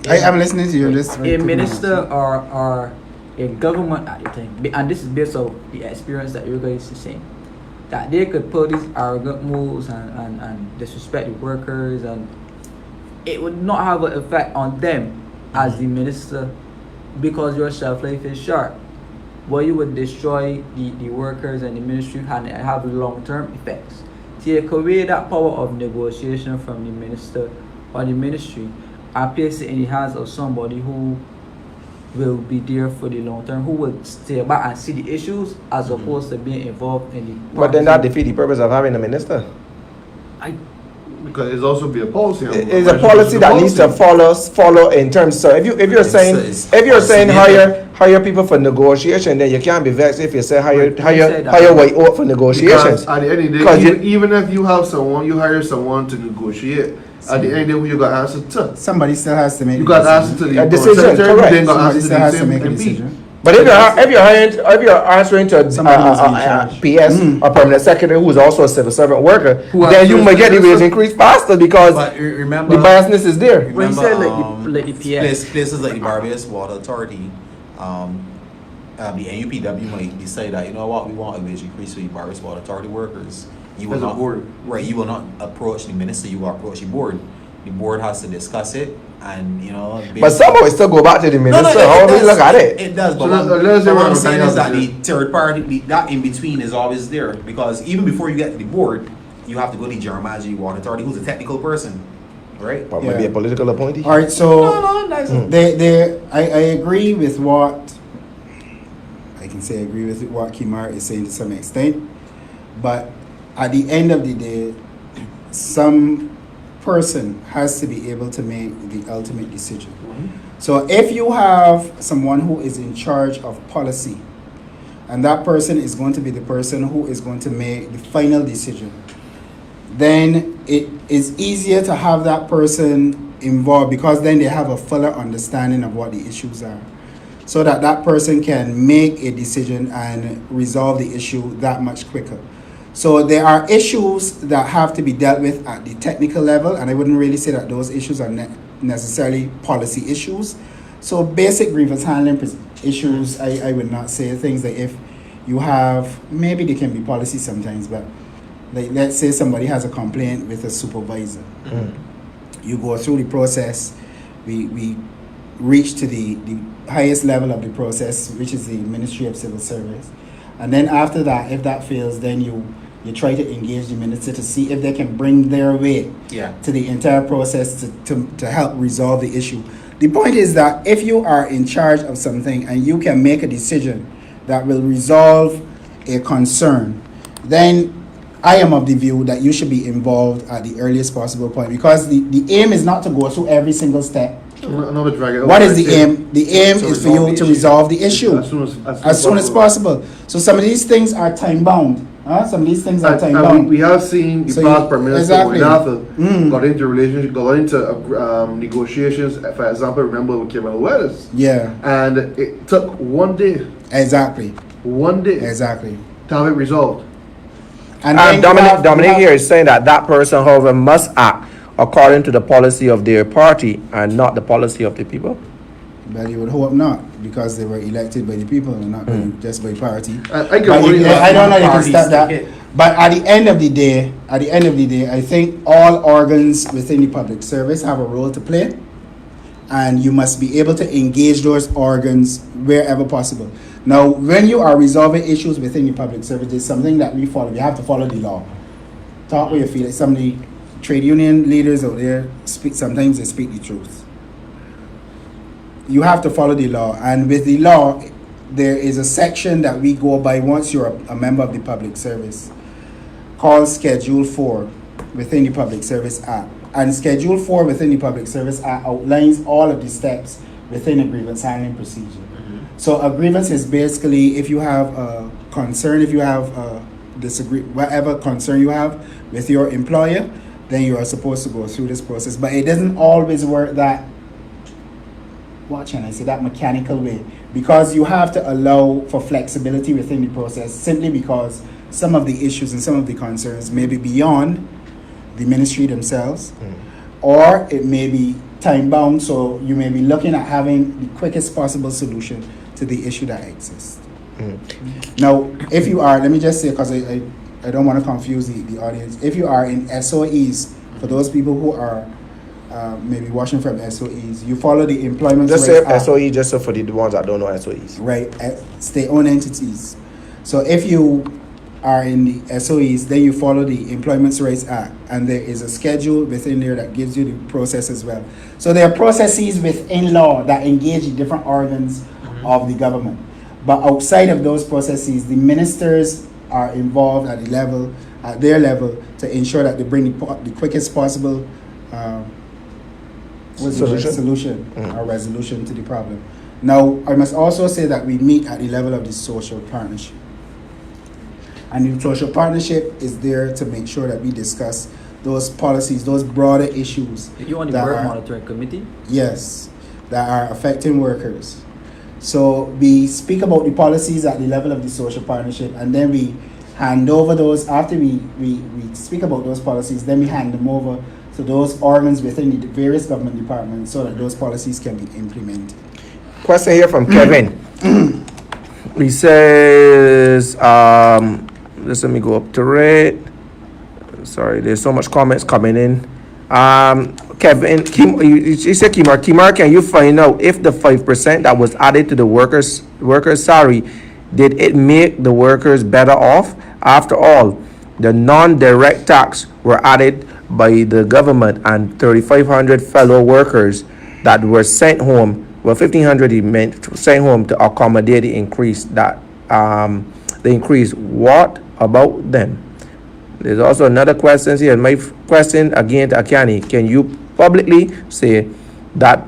I'm listening to you. A minister or a government at the time, and this is based on the experience that you guys are saying, that they could pull these arrogant moves and disrespect the workers, and it would not have an effect on them as the minister because your shelf life is short. Well, you would destroy the workers and the ministry and have long-term effects. Take away that power of negotiation from the minister or the ministry and place it in the hands of somebody who will be there for the long term, who will stay back and see the issues as opposed to being involved in the. But then that defeats the purpose of having a minister. Because it's also be a policy. It's a policy that needs to follow in terms. So if you're saying hire people for negotiation, then you can't be vexed if you say hire white out for negotiations. Because at the end of the day, even if you have someone, you hire someone to negotiate. At the end of the day, who you got answer to? Somebody still has to make. You got answer to the decision. Correct. Then got Somebody answer still to has the to make a same decision. But if you're answering to PS, a permanent secretary who is also a civil servant worker, then you might get the wage increase faster because remember, the biasness is there. When you say like the PS, places like the Barbados Water Authority, the NUPW might decide that, you know what, we want a wage increase for the Barbados Water Authority workers. You will not, right? You will not approach the minister. You will approach the board. The board has to discuss it, and you know. But somehow it still go back to the minister. How do we look at it? It does, but what I'm saying is that the third party, that in between, is always there because even before you get to the board, you have to go to the General Manager of the Water Authority, who's a technical person, right? But maybe a political appointee. All right, so I agree with what I can say. I agree with what Kimar is saying to some extent, but at the end of the day, some person has to be able to make the ultimate decision. So if you have someone who is in charge of policy, and that person is going to be the person who is going to make the final decision, then it is easier to have that person involved because then they have a fuller understanding of what the issues are, so that that person can make a decision and resolve the issue that much quicker. So there are issues that have to be dealt with at the technical level, and I wouldn't really say that those issues are necessarily policy issues. So basic grievance handling issues, I would not say. Things like if you have, maybe there can be policy sometimes, but like let's say somebody has a complaint with a supervisor. You go through the process, we reach to the highest level of the process, which is the Ministry of Civil Service. And then after that, if that fails, then you try to engage the minister to see if they can bring their weight to the entire process to help resolve the issue. The point is that if you are in charge of something and you can make a decision that will resolve a concern, then I am of the view that you should be involved at the earliest possible point, because the aim is not to go through every single step. What is the aim? The aim is for you to resolve the issue as soon as possible. So some of these things are time bound. Some of these things are time bound. We have seen the past Prime Minister got into relationship, got into negotiations. For example, remember with Cameron Weathers. Yeah. And it took 1 day. Exactly. 1 day. Exactly. To have it resolved. And Dominic here is saying that person, however, must act according to the policy of their party and not the policy of the people. But you would hope not, because they were elected by the people and not just by party. I don't know if you can stop that. But at the end of the day, I think all organs within the public service have a role to play, and you must be able to engage those organs wherever possible. Now, when you are resolving issues within the public service, it's something that we follow. You have to follow the law. Talk where you feel. Like some of the trade union leaders out there sometimes they speak the truth. You have to follow the law, and with the law, there is a section that we go by once you're a member of the public service, called Schedule 4 within the Public Service Act. And Schedule 4 within the Public Service Act outlines all of the steps within a grievance handling procedure. So a grievance is basically if you have a concern, if you have a whatever concern you have with your employer, then you are supposed to go through this process. But it doesn't always work that, what can I say, that mechanical way, because you have to allow for flexibility within the process, simply because some of the issues and some of the concerns may be beyond the ministry themselves, or it may be time bound, so you may be looking at having the quickest possible solution to the issue that exists. Now, if you are, let me just say, because I don't want to confuse the audience, if you are in SOEs, for those people who are maybe watching from SOEs, you follow the Employment Just Rights say Act. SOE, just so for the ones that don't know SOEs. Right, state-owned entities. So if you are in the SOEs, then you follow the Employment Rights Act, and there is a schedule within there that gives you the process as well. So there are processes within law that engage the different organs of the government. But outside of those processes, the ministers are involved at their level, to ensure that they bring the quickest possible solution or resolution to the problem. Now, I must also say that we meet at the level of the social partnership. And the social partnership is there to make sure that we discuss those policies, those broader issues. You on the work monitoring committee? Yes, that are affecting workers. So we speak about the policies at the level of the social partnership, and then we hand over those, after we speak about those policies, then we hand them over to those organs within the various government departments so that those policies can be implemented. Question here from Kevin. He says, let me go up to it. Sorry, there's so much comments coming in. Kevin, he said, Kimar, can you find out if the 5% that was added to the workers' salary, did it make the workers better off? After all, the non-direct tax were added by the government, and 3,500 fellow workers that were sent home, well, 1,500 he meant sent home to accommodate the increase What about them? There's also another question here. My question again to Akanni: can you publicly say that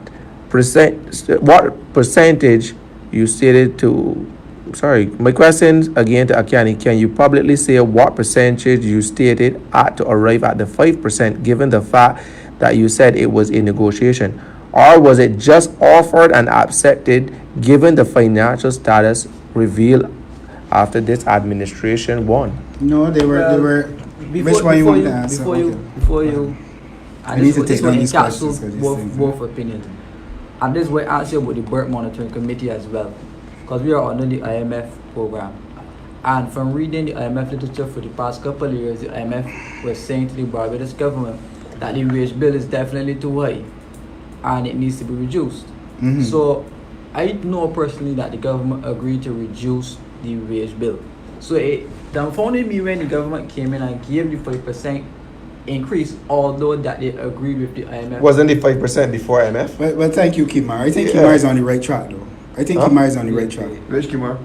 what percentage you stated to? Sorry, my question again to Akanni: can you publicly say what percentage you stated to arrive at the 5%, given the fact that you said it was a negotiation, or was it just offered and accepted given the financial status revealed after this administration won? No, they were. Which one you want to answer? Before you, I need to take on these questions. Both opinions. And this way, ask you about the birth monitoring committee as well, because we are under the IMF program, And from reading the IMF literature for the past couple of years, the IMF was saying to the Barbados government that the wage bill is definitely too high and it needs to be reduced. So I know personally that the government agreed to reduce the wage bill. So it dumbfounded me when the government came in and gave the 5% increase, although that they agreed with the IMF. Wasn't it 5% before IMF? Well, thank you, Kimar. I think Yeah. Kimar is on the right track, though. I think Kimar is on the right track. Rich Kimar.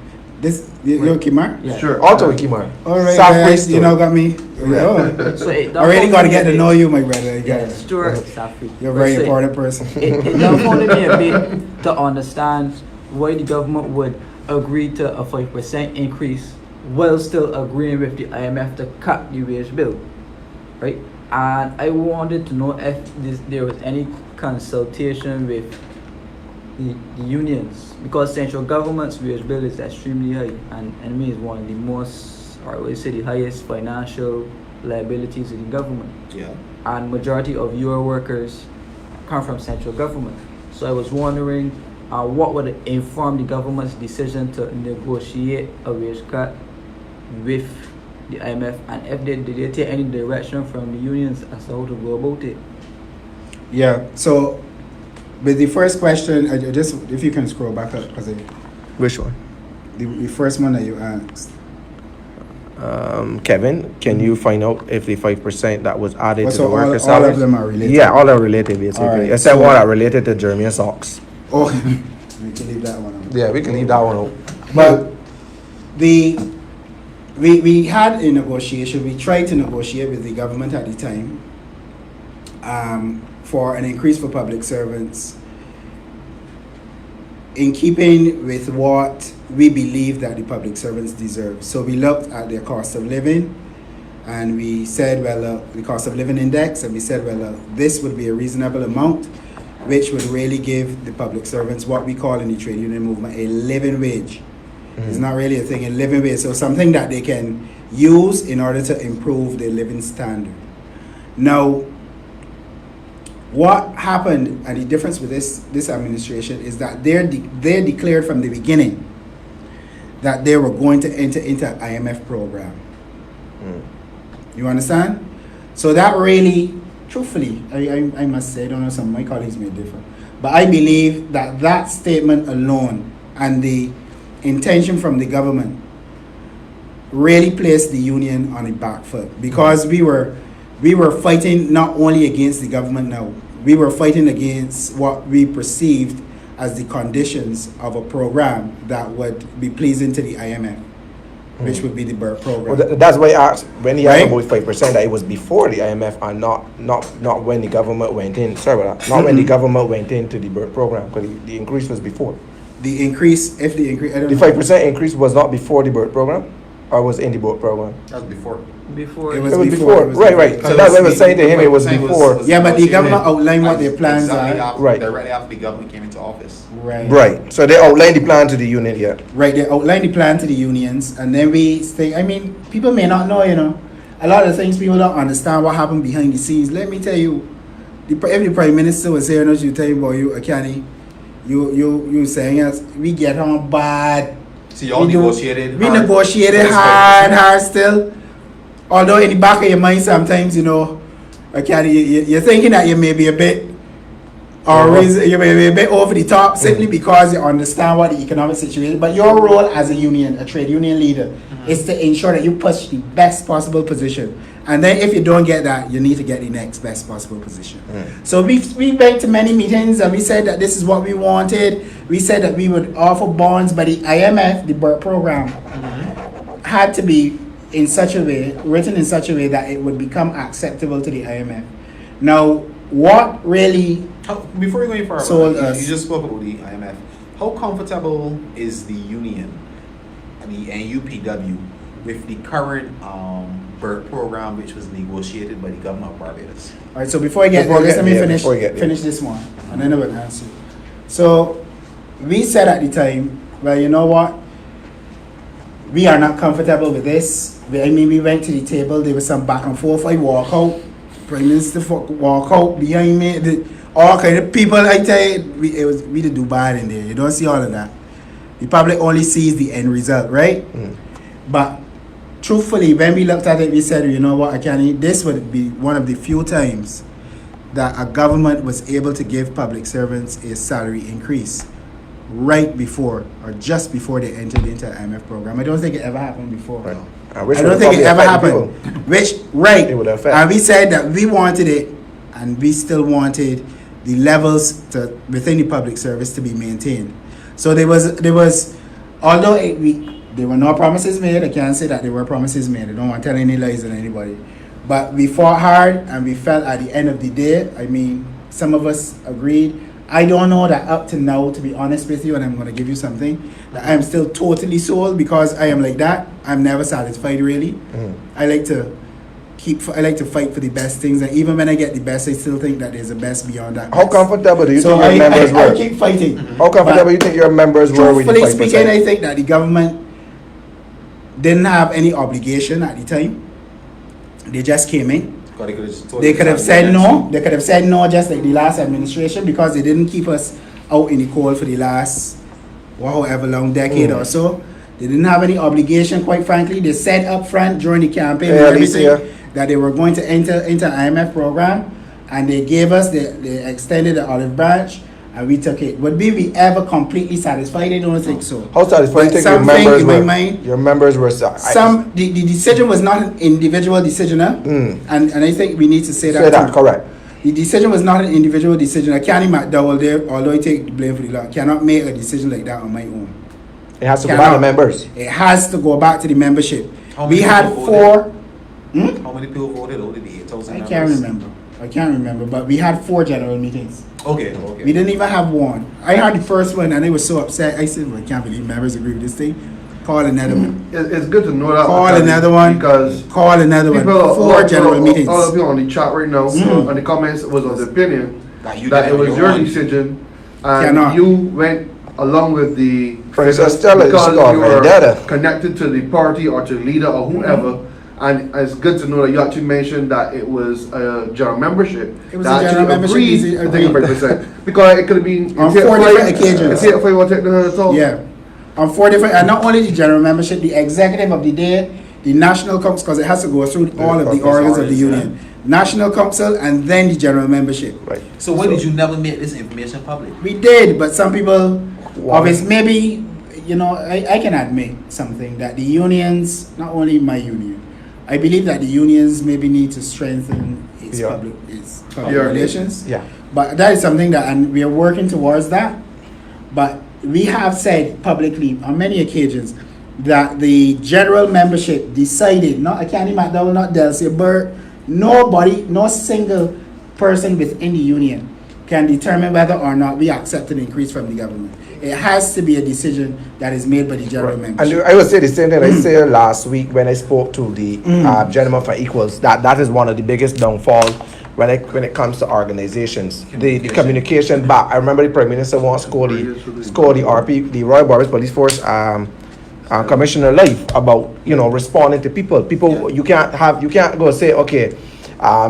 You're Kimar? Yeah. Sure. Also Kimar. All right, South guys, Bristol. you know, got me. Oh. So it I really got to get to dumbfounded know me. you, my brother. Yeah, Stuart Safi. You're a very important person. It dumbfounded me a bit to understand why the government would agree to a 5% increase while still agreeing with the IMF to cut the wage bill, right? And I wanted to know if there was any consultation with the unions, because central government's wage bill is extremely high, and NME is one of the most, or I would say the highest financial liabilities of the government. Yeah. And majority of your workers come from central government. So I was wondering what would inform the government's decision to negotiate a wage cut with the IMF, and if did they take any direction from the unions as to how to go about it? Yeah, so with the first question, I just, if you can scroll back up, because Which one? the first one that you asked. Kevin, can you find out if the 5% that was added to So the worker all salaries? of them are related? Yeah, all are related basically. All right, Except so- one that related to German socks. Oh, we can leave that one out. Yeah, we can leave that one out. But we had a negotiation. We tried to negotiate with the government at the time for an increase for public servants in keeping with what we believe that the public servants deserve. So we looked at their cost of living, and we said, well, the cost of living index, and we said, well, this would be a reasonable amount, which would really give the public servants what we call in the trade union movement a living wage. It's not really a thing, a living wage. So something that they can use in order to improve their living standard. Now, what happened, and the difference with this administration, is that they declared from the beginning that they were going to enter into an IMF program. You understand? So that really, truthfully, I must say, I don't know, some of my colleagues may differ, but I believe that that statement alone and the intention from the government really placed the union on the back foot, because we were fighting not only against the government now, we were fighting against what we perceived as the conditions of a program that would be pleasing to the IMF, which would be the BERT program. Well, that's why I asked when he asked Right? about 5% that it was before the IMF and not when the government went in. Sorry about that. Not when the government went into the BERT program, because the increase was before. The increase, if the increase, I don't The know. 5% increase was not before the BERT program, or was in the BERT program. That was before. Before It It was was before, before. it was Right, before. right. So that's what I was saying to him. It was before. Yeah, but the government negotiated outlined what their plans exactly are. after, Right. directly after the government came into office. Right. Right. So they outlined the plan to the union. Yeah. Right, they outlined the plan to the unions, and then we say, I mean, people may not know, a lot of the things people don't understand what happened behind the scenes. Let me tell you, if the Prime Minister was here, you tell him about you, Akanni, you saying us, we get on bad. So y'all negotiated. We hard. negotiated hard still. Although in the back of your mind sometimes, Akanni, you're thinking that you may be a bit, you may be a bit over the top, simply because you understand what the economic situation. But your role as a union, a trade union leader, is to ensure that you push the best possible position. And then if you don't get that, you need to get the next best possible position. So we went to many meetings, and we said that this is what we wanted. We said that we would offer bonds, but the IMF, the BERT program, had to be in such a way, written in such a way that it would become acceptable to the IMF. Now, what really Before you go any further, sold you us? just spoke about the IMF. How comfortable is the union, the NUPW, with the current BERT program, which was negotiated by the government of Barbados? All right, so before I get Before there, we let get me there, finish before we get there. finish this one, and then I will answer. So we said at the time, well, you know what? We are not comfortable with this. We went to the table. There was some back and forth. I walk out. Prime Minister walk out behind me. All kind of people. I tell you, we did do bad in there. You don't see all of that. The public only sees the end result, right? But truthfully, when we looked at it, we said, you know what, Akanni, this would be one of the few times that a government was able to give public servants a salary increase right before or just before they entered into the IMF program. I don't think it ever happened before. Right. I don't think it ever happened. Which, right, It would affect. and we said that we wanted it, and we still wanted the levels to within the public service to be maintained. So there was, although there were no promises made. I can't say that there were promises made. I don't want to tell any lies on anybody. But we fought hard, and we felt at the end of the day, I mean, some of us agreed. I don't know that up to now, to be honest with you, and I'm going to give you something, that I'm still totally sold, because I am like that. I'm never satisfied, really. I like to fight for the best things, and even when I get the best, I still think that there's a best beyond that. How best. comfortable do you So think your members I were? keep fighting. How comfortable you think your members were with the Truthfully 5%? speaking, I think that the government didn't have any obligation at the time. They just came in. They could have said no. They could have said no, just like the last administration, because they didn't keep us out in the cold for the last however long decade or so. They didn't have any obligation, quite frankly. They said up front during the campaign and everything that they were going to enter into IMF program, and they gave us, they extended the olive branch, and we took it. Would we ever completely satisfied? I don't think so. How satisfied do you think your Something members in were? my mind, Your members were the decision was not an individual decision, and I think we need to say that. Say that, too. correct. The decision was not an individual decision. Akanni McDowall there, although I take the blame for the law, cannot make a decision like that on my own. It has to go back to members. It has to go back to the membership. How many We had people four. How many people voted over the 8,000 I members? can't remember, but we had 4 general meetings. Okay. We didn't even have one. I had the first one, and I was so upset. I said, well, I can't believe members agree with this thing. Call another one. It's good to know that. Call Akanni, another one. Because Call another one. people, 4 general meetings. all of you on the chat right now, on the comments was of the opinion that it was your decision, and Cannot. you went along with the Princess Stella, because she got you were vendetta. connected to the party or to the leader or whoever. And it's good to know that you actually mentioned that it was a general membership. It was that a general membership. agreed to take a 5%. Because it could have been On 4 different occasions. If you want to take the talk. Yeah. On 4 different, and not only the general membership, the executive of the day, the national council, because it has to go through all of the organs of the union. National council, and then the general membership. Right. So why did you never make this information public? We did, but some people, obviously, maybe, you know, I can admit something, that the unions, not only my union, I believe that the unions maybe need to strengthen its public relations. Yeah. But that is something that, and we are working towards that. But we have said publicly on many occasions that the general membership decided, not Akanni McDowall, not Delcia Burt, nobody, no single person within the union can determine whether or not we accept an increase from the government. It has to be a decision that is made by the general membership. And I would say the same thing I said last week when I spoke to the Gentleman for Equals. That is one of the biggest downfalls when it comes to organizations. The communication back. I remember the Prime Minister once scored the RP, the Royal Boris Police Force Commissioner Life about responding to people. You can't go say okay.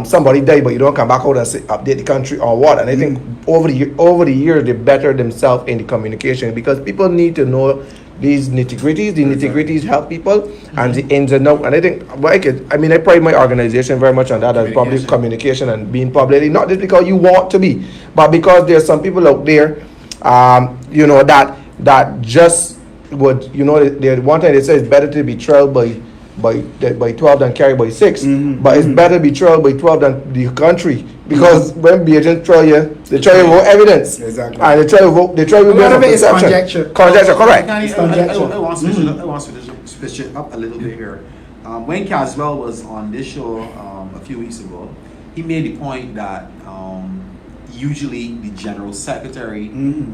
Somebody died, but you don't come back out and say, update the country or what. And I think over the years they bettered themselves in the communication, because people need to know these nitty-gritties. The nitty-gritties help people and the ins and outs. And I think, I pride my organization very much on that, as public communication and being public. Not just because you want to be, but because there's some people out there, that just would, they one time they say it's better to be trailed by 12 than carried by 6, but it's better to be trailed by 12 than the country, because when the agents trail you, they trail you with evidence. Exactly. And they trail you with A lot of it is conjecture. Conjecture, correct. I want to switch it up a little bit here. When Caswell was on this show a few weeks ago, he made the point that usually the general secretary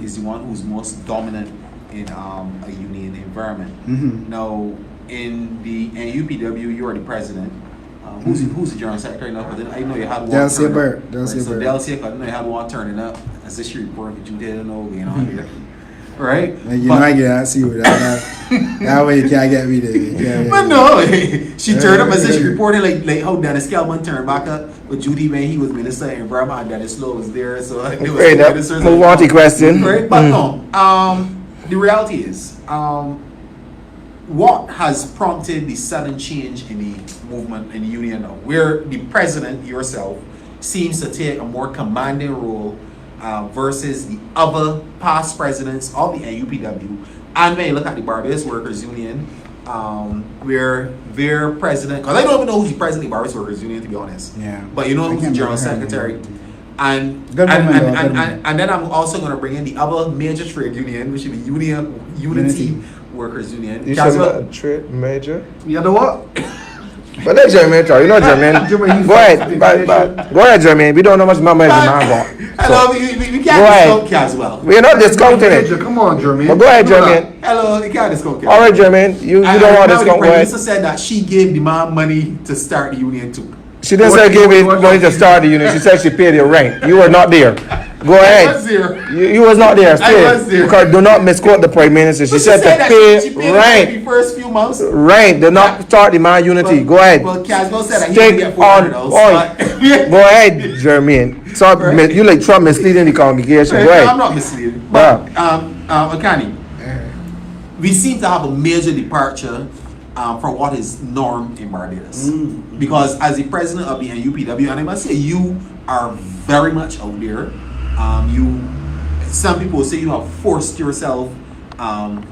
is the one who's most dominant in a union environment. Now, in the NUPW, you are the president. Who's the general secretary now? Because I know you had one. Delcia Burt. So Delcia, because I know you had one turning up. As this report, but you didn't know going on here. Right? And I can't see what that. That way you can't get me there. But no, she turned up as if she reported like how Dennis Kelman turned back up with Judy when he was minister in Burma, and Dennis Slow was there. So it was ministers. Move on to question. Right? But no, the reality is, what has prompted the sudden change in the movement in the union now, where the president yourself seems to take a more commanding role versus the other past presidents of the NUPW, and when you look at the Barbados Workers Union, where their president, because I don't even know who's the president of the Barbados Workers Union, to be honest. Yeah. But you know I who's the can't general remember her secretary. name. And Good woman, though, good woman. and then I'm also going to bring in the other major trade union, which is the Unity Workers Union. You Caswell, should trade major. You know what? But let Jermaine try. You know Jermaine. Jermaine, Go ahead. Go ahead, Jermaine. We don't know much about major man. hello, we Go can't ahead. discount Caswell. We're not discounting it. Come on, Jermaine. But go ahead, You know that. Jermaine. Hello, you can't discount Caswell. All right, Jermaine. You don't want to discount. The Go Prime ahead. Minister said that she gave the man money to start the union too. She didn't say give me money to start the union. She said she paid your rent. You were not there. Go I was ahead. there. You was not there. Stay. was there. Because do not misquote the Prime Minister. She But said to that pay she paid rent. the first few months. Rent. Do not start the man unity. Go ahead. Well, Caswell said that he Stick would get on $400. point. Go ahead, Jermaine. So Right. you like Trump misleading the congregation. Go I'm ahead. not misleading. But Akanni, we seem to have a major departure from what is norm in Barbados. Because as the president of the NUPW, and I must say you are very much out there. Some people say you have forced yourself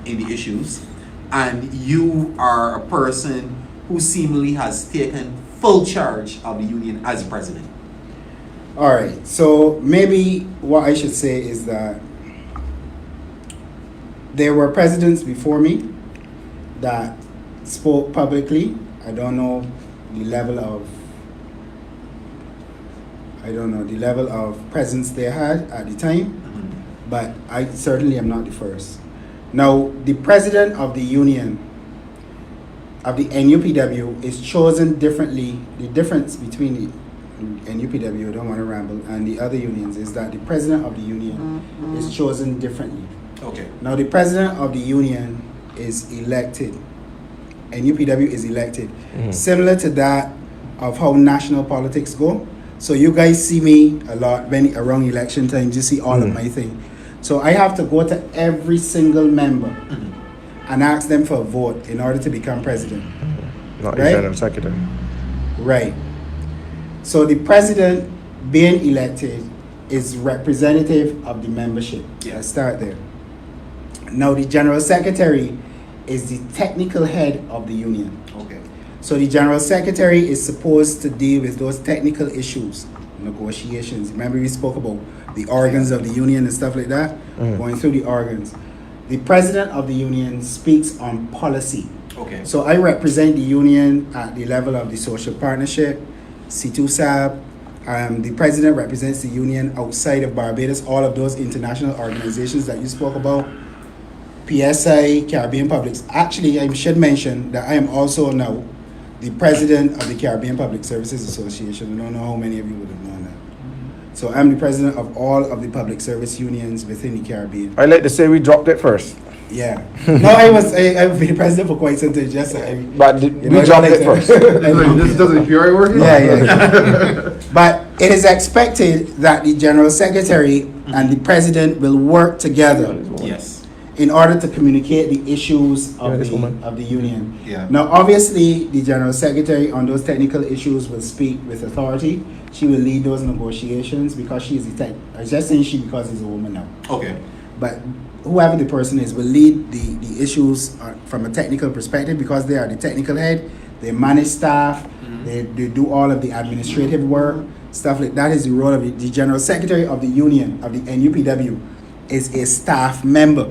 in the issues, and you are a person who seemingly has taken full charge of the union as president. All right. So maybe what I should say is that there were presidents before me that spoke publicly. I don't know the level of presence they had at the time, but I certainly am not the first. Now, the president of the union of the NUPW is chosen differently. The difference between the NUPW, I don't want to ramble, and the other unions is that the president of the union is chosen differently. Okay. Now, the president of the union is elected. NUPW is elected. Similar to that of how national politics go. So you guys see me a lot when around election time, you see all of my thing. So I have to go to every single member and ask them for a vote in order to become president. Not Right? general secretary. Right. So the president being elected is representative of the membership. Yeah. Let's start there. Now the general secretary is the technical head of the union. Okay. So the general secretary is supposed to deal with those technical issues, negotiations. Remember we spoke about the organs of the union and stuff like that, going through the organs. The president of the union speaks on policy. Okay. So I represent the union at the level of the social partnership, C2SAB. The president represents the union outside of Barbados, all of those international organizations that you spoke about. PSI, Caribbean Public. Actually, I should mention that I am also now the president of the Caribbean Public Services Association. I don't know how many of you would have known that. So I'm the president of all of the public service unions within the Caribbean. I like to say we dropped it first. Yeah. No, I've been the president for quite some time. Just But we dropped it first. This doesn't appear working? Yeah. But it is expected that the general secretary and the president will work together Yes. in order to communicate the issues Yeah, this woman. of the union. Yeah. Now, obviously, the general secretary on those technical issues will speak with authority. She will lead those negotiations because she is the tech. I was just saying she because she's a woman now. Okay. But whoever the person is will lead the issues from a technical perspective because they are the technical head. They manage staff. They do all of the administrative work, stuff like that. Is the role of the general secretary of the union of the NUPW is a staff member.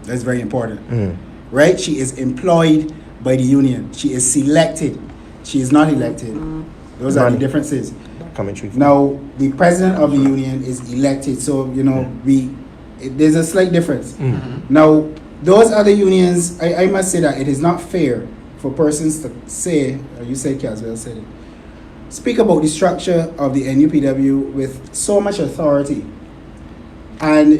That's very important, right? She is employed by the union. She is selected. She is not elected. Those are the differences. Coming true. Now, the president of the union is elected, so there's a slight difference. Now, those other unions, I must say that it is not fair for persons to say, or you said Caswell said it, speak about the structure of the NUPW with so much authority. And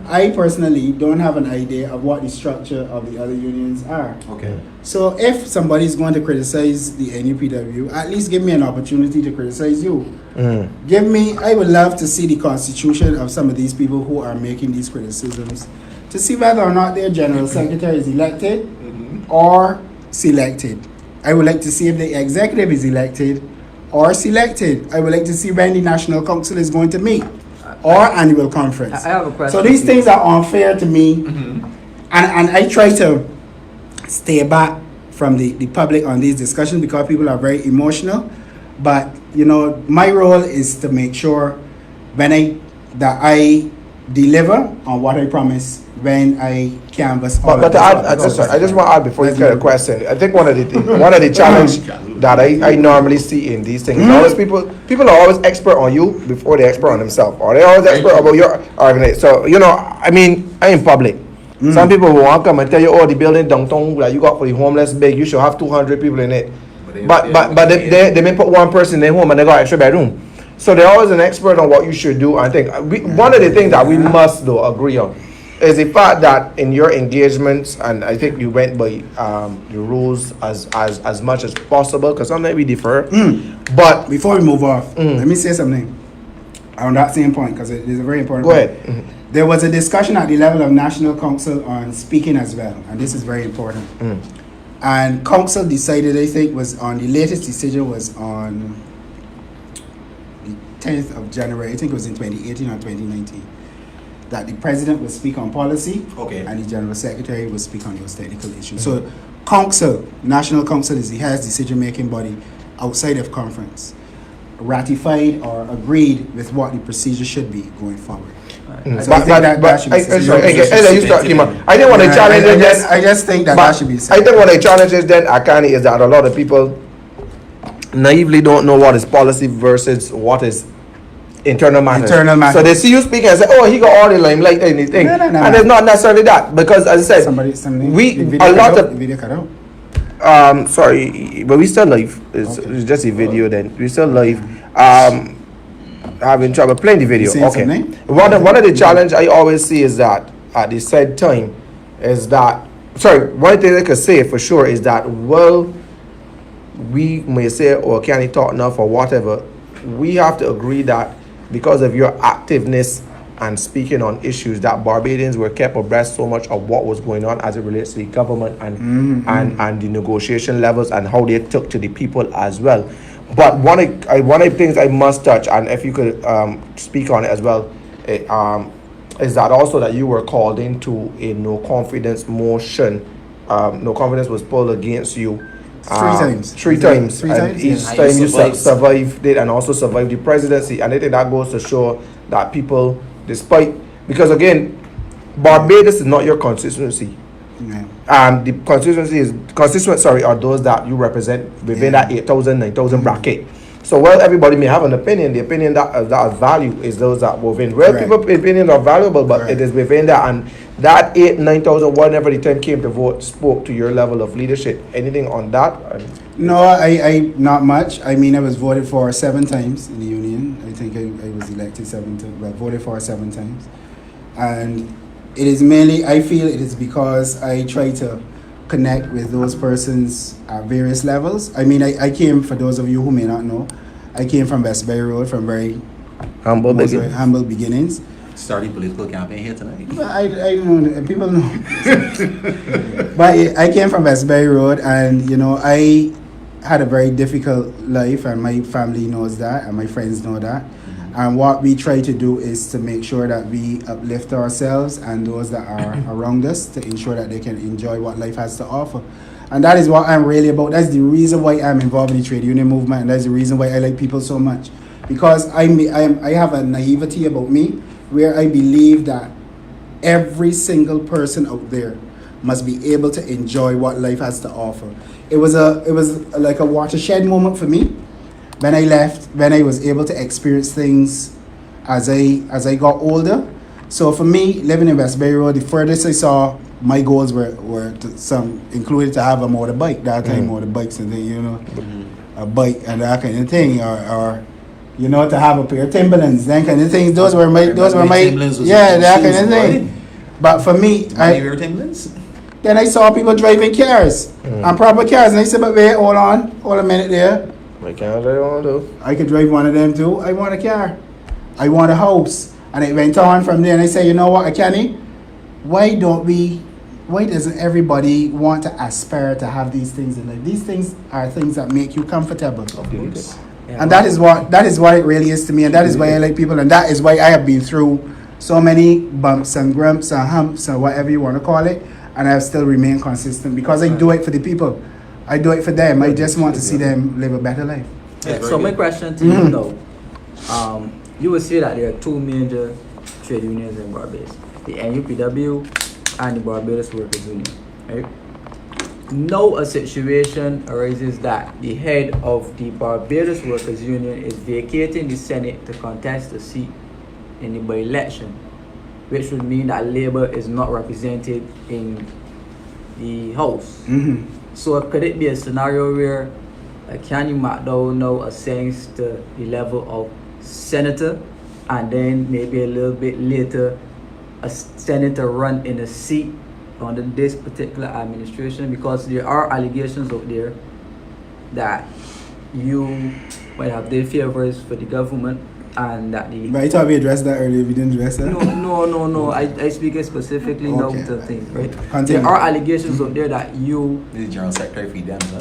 I personally don't have an idea of what the structure of the other unions are. Okay. So if somebody's going to criticize the NUPW, at least give me an opportunity to criticize you. I would love to see the constitution of some of these people who are making these criticisms, to see whether or not their general secretary is elected or selected. I would like to see if the executive is elected or selected. I would like to see when the National Council is going to meet or annual conference. I have a question. So these things are unfair to me, and I try to stay back from the public on these discussions because people are very emotional. But you know, my role is to make sure that I deliver on what I promise when I canvass. But to add, I just want to add before you get a question. I think one of the challenge that I normally see in these things, always people are always expert on you before they expert on themselves, or they always expert about your organization. So you know, I mean, I'm in public. Some people will want to come and tell you, oh, the building downtown that you got for the homeless big, you should have 200 people in it. But they may put one person in their home and they got extra bedroom. So they're always an expert on what you should do. I think one of the things that we must though agree on is the fact that in your engagements, and I think you went by the rules as much as possible, because sometimes we defer. But before we move off, let me say something on that same point, because it is a very important go point. ahead. There was a discussion at the level of National Council on speaking as well, and this is very important. And Council decided, I think, the latest decision was on the 10th of January, I think it was in 2018 or 2019, that the President will speak on policy, and the General Secretary will speak on those technical issues. So Council, National Council is the highest decision-making body outside of conference, ratified or agreed with what the procedure should be going forward. So I didn't want to challenge it. I just think that should be said. I think one of the challenges then, Akanni, is that a lot of people naively don't know what is policy versus what is internal matters. So they see you speaking and say, oh, he got all the limelight and anything. No. And it's not necessarily that, because as I said, sorry, but we still live. It's just a video then. We still live. Having trouble playing the video. Okay. One of the challenge I always see is that at the said time is that one thing I could say for sure is that we may say, or can he talk enough or whatever, we have to agree that because of your activeness and speaking on issues, that Barbadians were kept abreast so much of what was going on as it relates to the government and the negotiation levels and how they took to the people as well. But one of the things I must touch, and if you could speak on it as well, is that also that you were called into a no confidence motion. No confidence was pulled against you. Three times. And each time you survived it and also survived the presidency. And I think that goes to show that people, because again, Barbados is not your constituency. The constituents are those that you represent within that 8,000, 9,000 bracket. So while everybody may have an opinion, the opinion that of value is those that were within. People's opinions are valuable, but it is within that. And that 8,000, 9,000, whenever the time came to vote, spoke to your level of leadership. Anything on that? No, I not much. I mean, I was voted for 7 times in the union. I think I was elected 7 times, but voted for 7 times. And it is mainly, I feel it is because I try to connect with those persons at various levels. I mean, I came, for those of you who may not know, I came from Westbury Road, from very humble beginnings. Starting political campaign here tonight. I know, people know. But I came from Westbury Road, and you know, I had a very difficult life, and my family knows that, and my friends know that. And what we try to do is to make sure that we uplift ourselves and those that are around us to ensure that they can enjoy what life has to offer. And that is what I'm really about. That's the reason why I'm involved in the trade union movement, and that's the reason why I like people so much. Because I have a naivety about me where I believe that every single person out there must be able to enjoy what life has to offer. It was like a watershed moment for me. When I left, when I was able to experience things as I got older. So for me, living in Westbury Road, the furthest I saw, my goals were included to have a motorbike. That time, motorbikes and things, you know, a bike and that kind of thing, or you know, to have a pair of Timberlands, that kind of things. Those were my that kind of thing. But for me, then I saw people driving cars and proper cars, and I said, but wait, hold a minute there. I could drive one of them too. I want a car. I want a house. And it went on from there, and I said, you know what, Akanni? why doesn't everybody want to aspire to have these things in life? These things are things that make you comfortable. And that is what it really is to me, and that is why I like people, and that is why I have been through so many bumps and grumps and humps and whatever you want to call it, and I have still remained consistent because I do it for the people. I do it for them. I just want to see them live a better life. Yeah, so my question to you though, you will see that there are two major trade unions in Barbados, the NUPW and the Barbados Workers Union, right? Now a situation arises that the head of the Barbados Workers Union is vacating the Senate to contest a seat in the by-election, which would mean that Labour is not represented in the House. So could it be a scenario where Akanni McDowall now ascends to the level of senator, and then maybe a little bit later a senator run in a seat under this particular administration, because there are allegations out there that you might have their favors for the government and that the... But I thought we addressed that earlier. We didn't address that? No. I speak specifically now to things, right? Continue. There are allegations out there that you... The General Secretary for them, sir.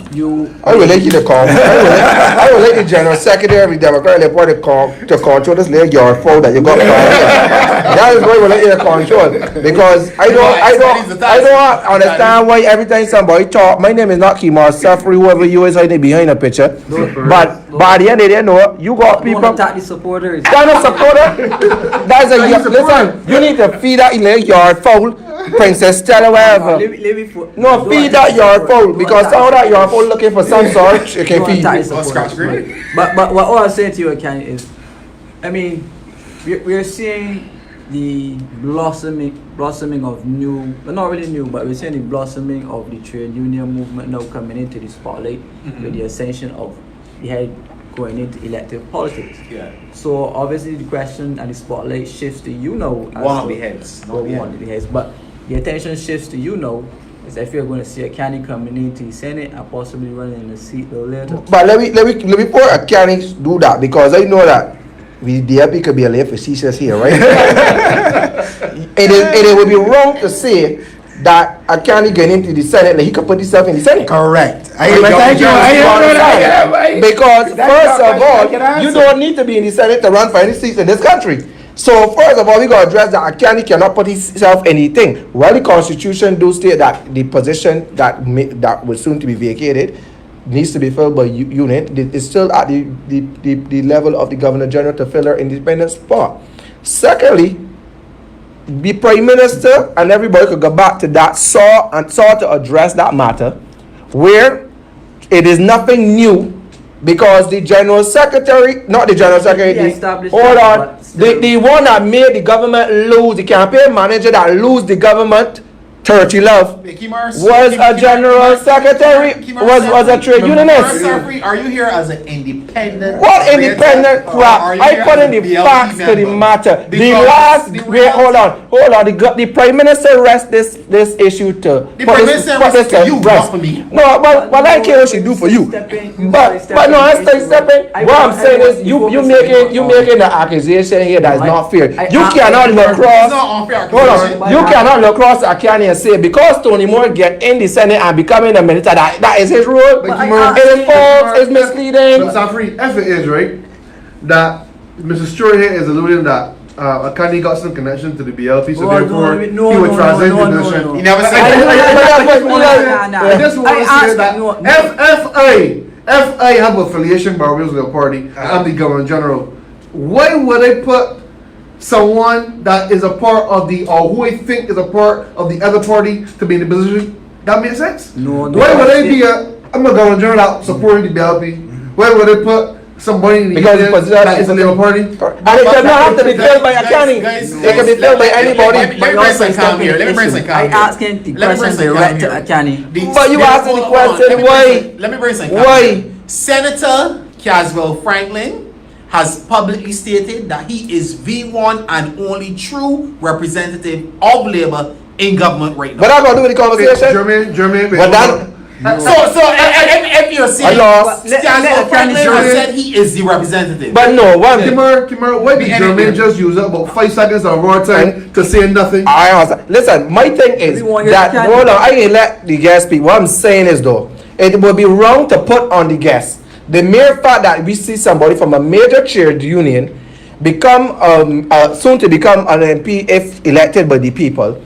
I would like you to call. I would like the General Secretary of the Democratic Party to control this little yard foul that you got. That is what I would like you to control, because I don't understand why every time somebody talk, my name is not Kimar Safri, whoever you is hiding behind a picture. But by the end of the day, no, you got people. Don't attack the supporters. That's a supporter. That's a listen. You need to feed that in the yard fowl, Princess Stella, wherever. No, feed that yard fowl, because some of that yard fowl looking for some sort you can feed. But what I was saying to you, Akanni, is, I mean, we're seeing the blossoming of new, but not really new, but we're seeing the blossoming of the trade union movement now coming into the spotlight with the ascension of the head going into elective politics. Yeah. So obviously the question and the spotlight shifts to you now. One of the heads. One of the heads. But the attention shifts to you now, is if you're going to see Akanni coming into the Senate and possibly running in the seat a little later. But let me before Akanni do that, because I know that we DLP could be a little facetious here, right? it would be wrong to say that Akanni getting into the Senate, that he could put himself in the Senate. Correct. Because first of all, you don't need to be in the Senate to run for any seats in this country. So first of all, we got to address that Akanni cannot put himself in anything. Well, the Constitution do state that the position that will soon to be vacated needs to be filled by unit. It's still at the level of the Governor General to fill her independent spot. Secondly, the Prime Minister and everybody could go back to that saw to address that matter, where it is nothing new, because the General Secretary, not the General Secretary, the one that made the government lose, the campaign manager that lose the government 30 love was a General Secretary, was a trade unionist. Are you here as an independent? What independent crap? I put in the facts to the matter. Hold on. The Prime Minister rests this issue to. The Prime Minister rests to you, not for me. No, but I care what she do for you. But no, I'm still stepping. What I'm saying is, you making the accusation here that is not fair. You cannot look across. Hold on. You cannot look across Akanni and say, because Tony Moore get in the Senate and becoming a minister, that is his role. It is false, it's misleading. But Safri, if it is right, that Mr. Stewart here is alluding that Akanni got some connection to the BLP, so therefore he would translate the position. He never said I just want to say that if I have affiliation Barbados with a party, I'm the Governor General, why would I put someone that is a part of or who I think is a part of the other party to be in the position? That makes sense? No. Why would I be I'm a Governor General that supporting the BLP? Why would I put somebody in the union that is a little party? And it does not have to be filled by Akanni. It can be filled by anybody. Let me bring some calm here. I asking the question direct to Akanni. But you asking the question, why? Let me bring some calm. Why? Senator Caswell Franklin has publicly stated that he is the one and only true representative of Labour in government right now. But I got to do with the conversation. Jermaine, But If you're saying lost. Stanley Franklin German- has said he is the representative. But no, one thing. Kimar, why did German just use about 5 seconds of our time to say nothing? I understand. Listen, my thing is Everyone gets that candy. hold on, I ain't let the guest speak. What I'm saying is though, it would be wrong to put on the guest the mere fact that we see somebody from a major trade union become soon to become an MP if elected by the people,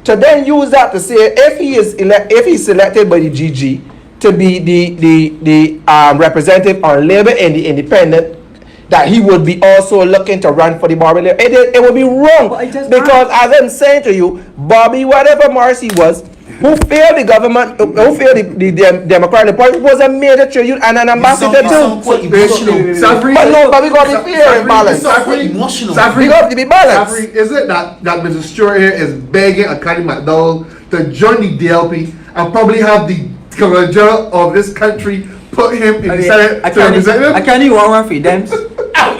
to then use that to say if he's selected by the GG to be the representative on Labour and the Independent, that he would be also looking to run for the Bobby Labour. It would be wrong But I just because as I'm saying to you, Bobby, whatever Marcy was, who failed the government, who failed the Democratic Party, was a major trade union and an ambassador too. quite emotional. Safri, But no, but we gotta be fair and balanced. So quite emotional. We got to be balanced. Safri, is it that Mr. Stewart here is begging Akanni McDowall to join the DLP and probably have the Governor General of this country put him in the Senate to represent him? I can't even run for them.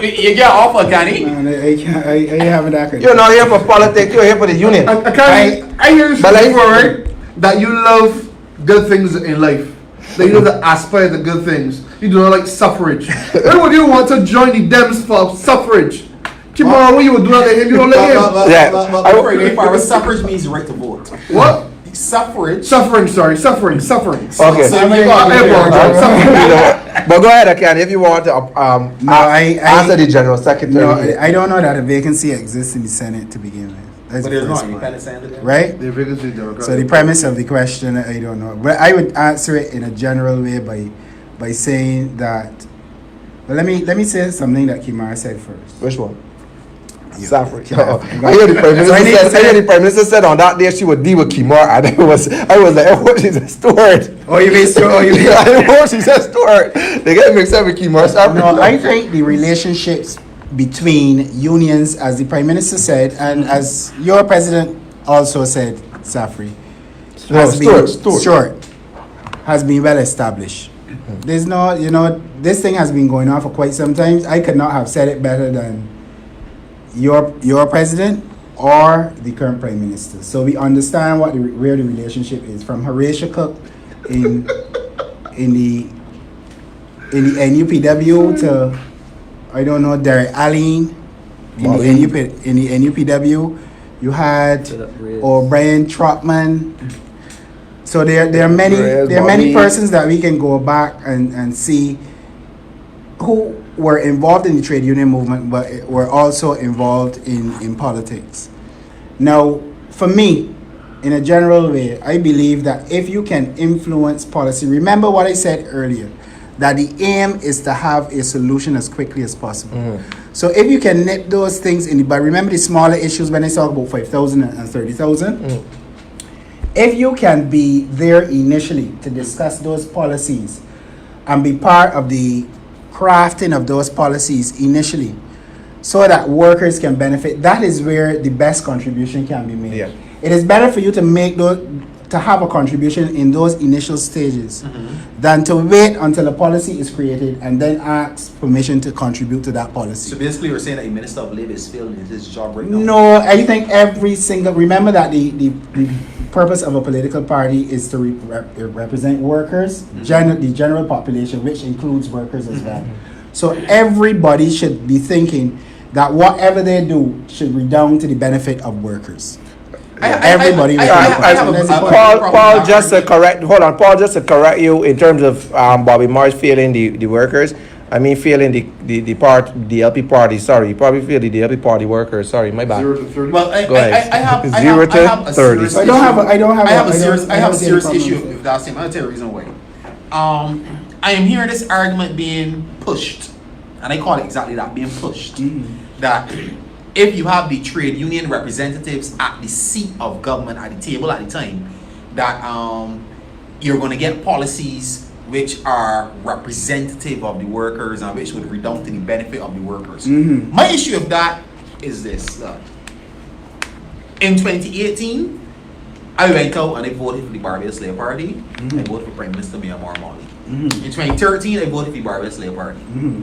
You get off Akanni. Man, I haven't that. You're not here for politics, you're here for the union. Akanni, I hear you But like- before, right? That you love good things in life. That you love to aspire to good things. You do not like suffrage. Why would you want to join the Dems for suffrage? Tomorrow, what you would do that to him? You don't like him. Yeah. If I was suffrage means right to vote. What? Suffrage. Suffering. Okay. So you I apologize. Suffering. But go ahead, Akan, if you want to answer the General Secretary. No, I don't know that a vacancy exists in the Senate to begin with. That's But the there's first no one. independent senator. Right? The vacancy Democrat. So the premise of the question, I don't know, but I would answer it in a general way by saying that. Well, let me say something that Kimara said first. Which one? Yeah. Safri. Okay. I hear the Prime So I need Minister to said. I hear say- the Prime Minister said on that day she would deal with Kimura, and I was like, oh, she's a steward. Oh, you mean so? Oh, you mean? I didn't know she's a steward. They get mixed up with Kimura. No, I think the relationships between unions, as the Prime Minister said, and as your President also said, Safri, Stuart, has been well established. There's no, this thing has been going on for quite some time. I could not have said it better than your President or the current Prime Minister. So we understand where the relationship is, from Horatio Cook in the NUPW to, I don't know, Derek Allen in the NUPW. You had O'Brien Trotman. So there are many persons that we can go back and see who were involved in the trade union movement, but were also involved in politics. Now, for me, in a general way, I believe that if you can influence policy, remember what I said earlier, that the aim is to have a solution as quickly as possible. So if you can nip those things but remember the smaller issues when I talk about 5,000 and 30,000, if you can be there initially to discuss those policies and be part of the crafting of those policies initially so that workers can benefit, that is where the best contribution can be made. Yeah. It is better for you to have a contribution in those initial stages than to wait until a policy is created and then ask permission to contribute to that policy. So basically, you're saying that the Minister of Labour is failing in his job right now. No, I think remember that the purpose of a political party is to represent workers, the general population, which includes workers as well. So everybody should be thinking that whatever they do should redound to the benefit of workers. Everybody. Paul, just to correct. Hold on, Paul, just to correct you in terms of Bobby Marsh failing the workers. I mean, failing the LP party. Sorry, you probably feel the LP party workers. Sorry, my bad. 0 to 30. Well, Go ahead. I have 0 to I have a 30. serious I don't have a serious problem issue with it. with that statement. I'll tell you the reason why. I am hearing this argument being pushed, and I call it exactly that, being pushed. That if you have the trade union representatives at the seat of government at the table at the time, that you're going to get policies which are representative of the workers and which would redound to the benefit of the workers. My issue of that is this. In 2018, I went out and I voted for the Barbados Labour Party. I voted for Prime Minister Mayor Marmali. In 2013, I voted for the Barbados Labour Party.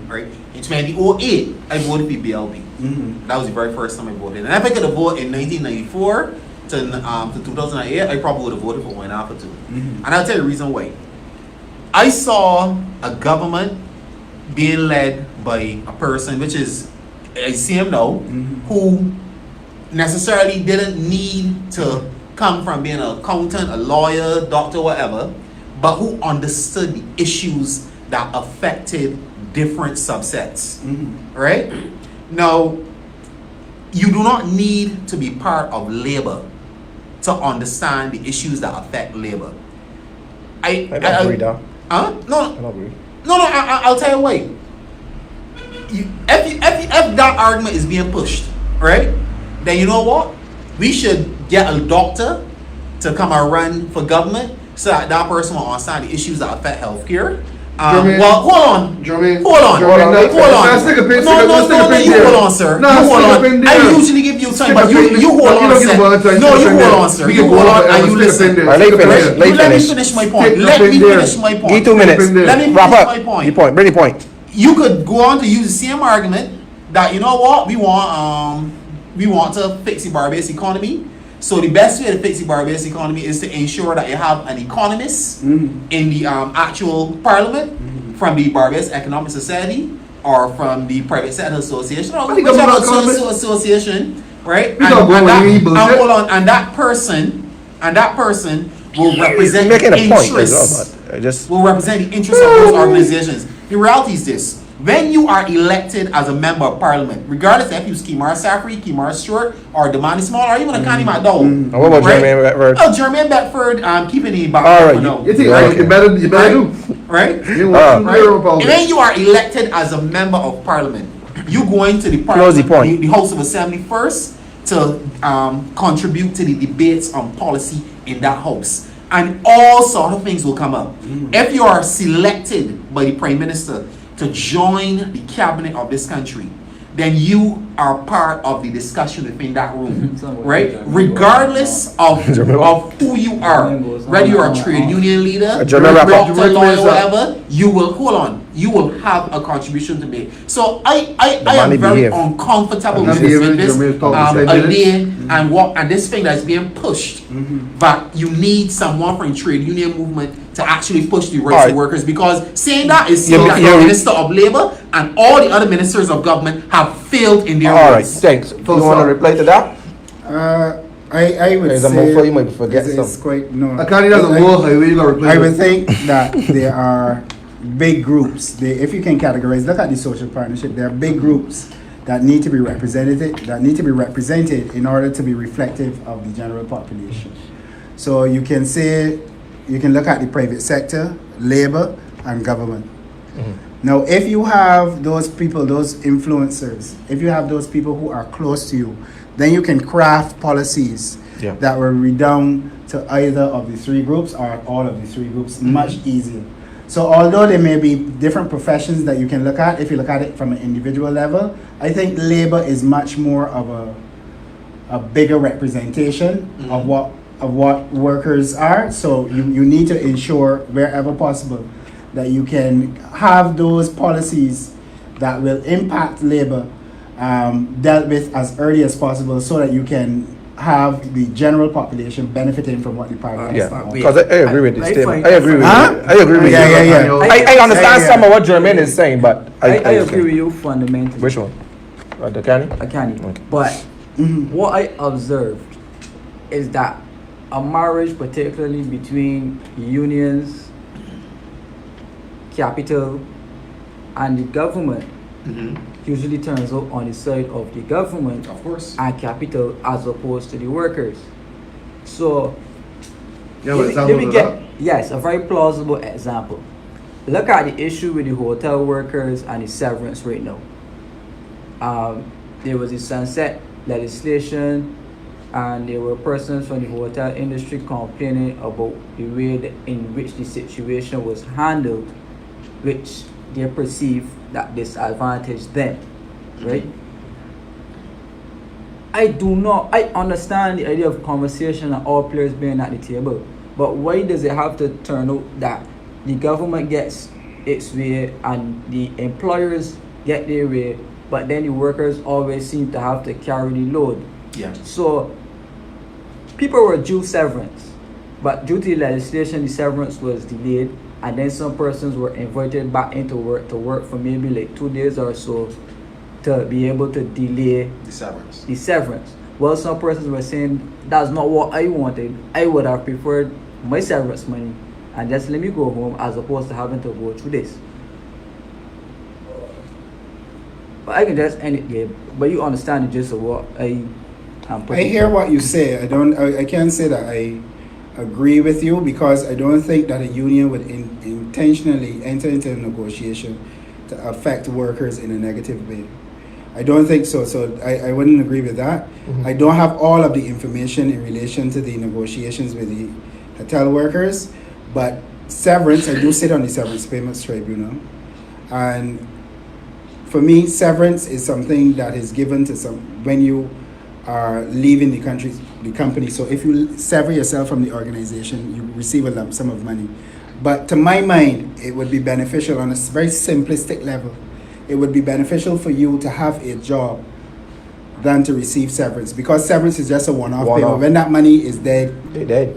Right? In 2008, I voted for BLP. That was the very first time I voted. And if I could have voted in 1994 to 2008, I probably would have voted for one after two. And I'll tell you the reason why. I saw a government being led by a person, which is, I see him now, who necessarily didn't need to come from being an accountant, a lawyer, doctor, whatever, but who understood the issues that affected different subsets, right? Now, you do not need to be part of labor to understand the issues that affect labor. I agree, though. Huh? No, I don't agree. no, I'll tell you why. If that argument is being pushed, right, then you know what? We should get a doctor to come and run for government so that person will understand the issues that affect healthcare. Well, hold on. Jermaine, Hold on. Jermaine, Hold on. let's take a pin, No, you there. hold on, sir. No, You let's hold take a on. pin there. I usually give you time, Stick but a pin. you hold No, on, you don't sir. give a time, No, stick a you pin hold there. on, sir. We You can hold go on on, and you stick a pin listen. there. Let me Stick a pin finish. there. Let me Let me finish. finish my Stick point. a Let pin me there. finish my point. Give 2 minutes. Stick a pin there. Let me Wrap finish up. my point. Your point. Bring the point. You could go on to use the same argument that, you know what, we want to fix the Barbados economy. So the best way to fix the Barbados economy is to ensure that you have an economist in the actual parliament from the Barbados Economic Society or from the Private Sector Association or But the whichever government economist- association, right? We don't go on any bullshit. hold on, and that person will represent You're making the a point as interests. well, but I just Will represent the interests of those organizations. The reality is this: when you are elected as a member of parliament, regardless if you Kimar Safri, Kimar Stewart, or Damani Small, or even Akanni McDowall, And what about Jermaine Bedford? Oh, Jermaine Bedford, keeping the back All right, for now. You think Okay. you better do? Right? You want to Right? hear about When you are elected as a member of parliament, you go into the Close the parliament, point. the House of Assembly first to contribute to the debates on policy in that house. And all sort of things will come up. If you are selected by the Prime Minister to join the cabinet of this country, then you are part of the discussion within that room, right? Regardless of who you are, whether you're a trade union leader, doctor, lawyer, whatever, you will you will have a contribution to make. So I am money very behave. uncomfortable And with behave this Jermaine talking idea and this thing that's being pushed, that you need someone from the trade union movement to actually push the rights of workers, because saying that is saying that the Minister of Labour and all the other ministers of government have failed in their all right. roles. Thanks. You want to reply to that? I would There's a say more for you might forget it's some. quite no. Akanni doesn't work. Highway, you gotta replace I would it. think that there are big groups. If you can categorize, look at the social partnership. There are big groups that need to be represented. In order to be reflective of the general population. So you can look at the private sector, labor, and government. Now, if you have those people, those influencers, if you have those people who are close to you, then you can craft policies that will redound to either of the three groups or all of the three groups much easier. So although there may be different professions that you can look at, if you look at it from an individual level, I think labor is much more of a bigger representation of what workers are. So you need to ensure wherever possible that you can have those policies that will impact labor dealt with as early as possible, so that you can have the general population benefiting from what the party has. Because I agree with this statement. I agree with you. Huh? I agree with you. I understand some of what Jermaine is saying, but I agree with you fundamentally. Which one? The Akanni? Akanni. Okay. But what I observed is that a marriage, particularly between unions, capital, and the government, usually turns out on the side of the government, Of course. and capital, as opposed to the workers. So, yes, a very plausible example. Look at the issue with the hotel workers and the severance right now. There was a sunset legislation, and there were persons from the hotel industry complaining about the way in which the situation was handled, which they perceive that disadvantaged them, right? I understand the idea of conversation and all players being at the table, but why does it have to turn out that the government gets its way and the employers get their way, but then the workers always seem to have to carry the load? Yeah. So people were due severance, but due to the legislation, the severance was delayed, and then some persons were invited back into work to work for maybe like 2 days or so to be able to delay The severance. the severance. Well, some persons were saying that's not what I wanted. I would have preferred my severance money and just let me go home as opposed to having to go through this. But I can just end it there. But you understand the gist of what I am I putting. hear what you say. I can't say that I agree with you, because I don't think that a union would intentionally enter into a negotiation to affect workers in a negative way. I don't think so. So I wouldn't agree with that. I don't have all of the information in relation to the negotiations with the hotel workers, but severance, I do sit on the Severance Payments Tribunal, and for me, severance is something that is given to some when you are leaving the company. So if you sever yourself from the organization, you receive a lump sum of money. But to my mind, it would be beneficial on a very simplistic level. It would be beneficial for you to have a job than to receive severance, because severance is just a one-off payment. When that money is dead, They dead.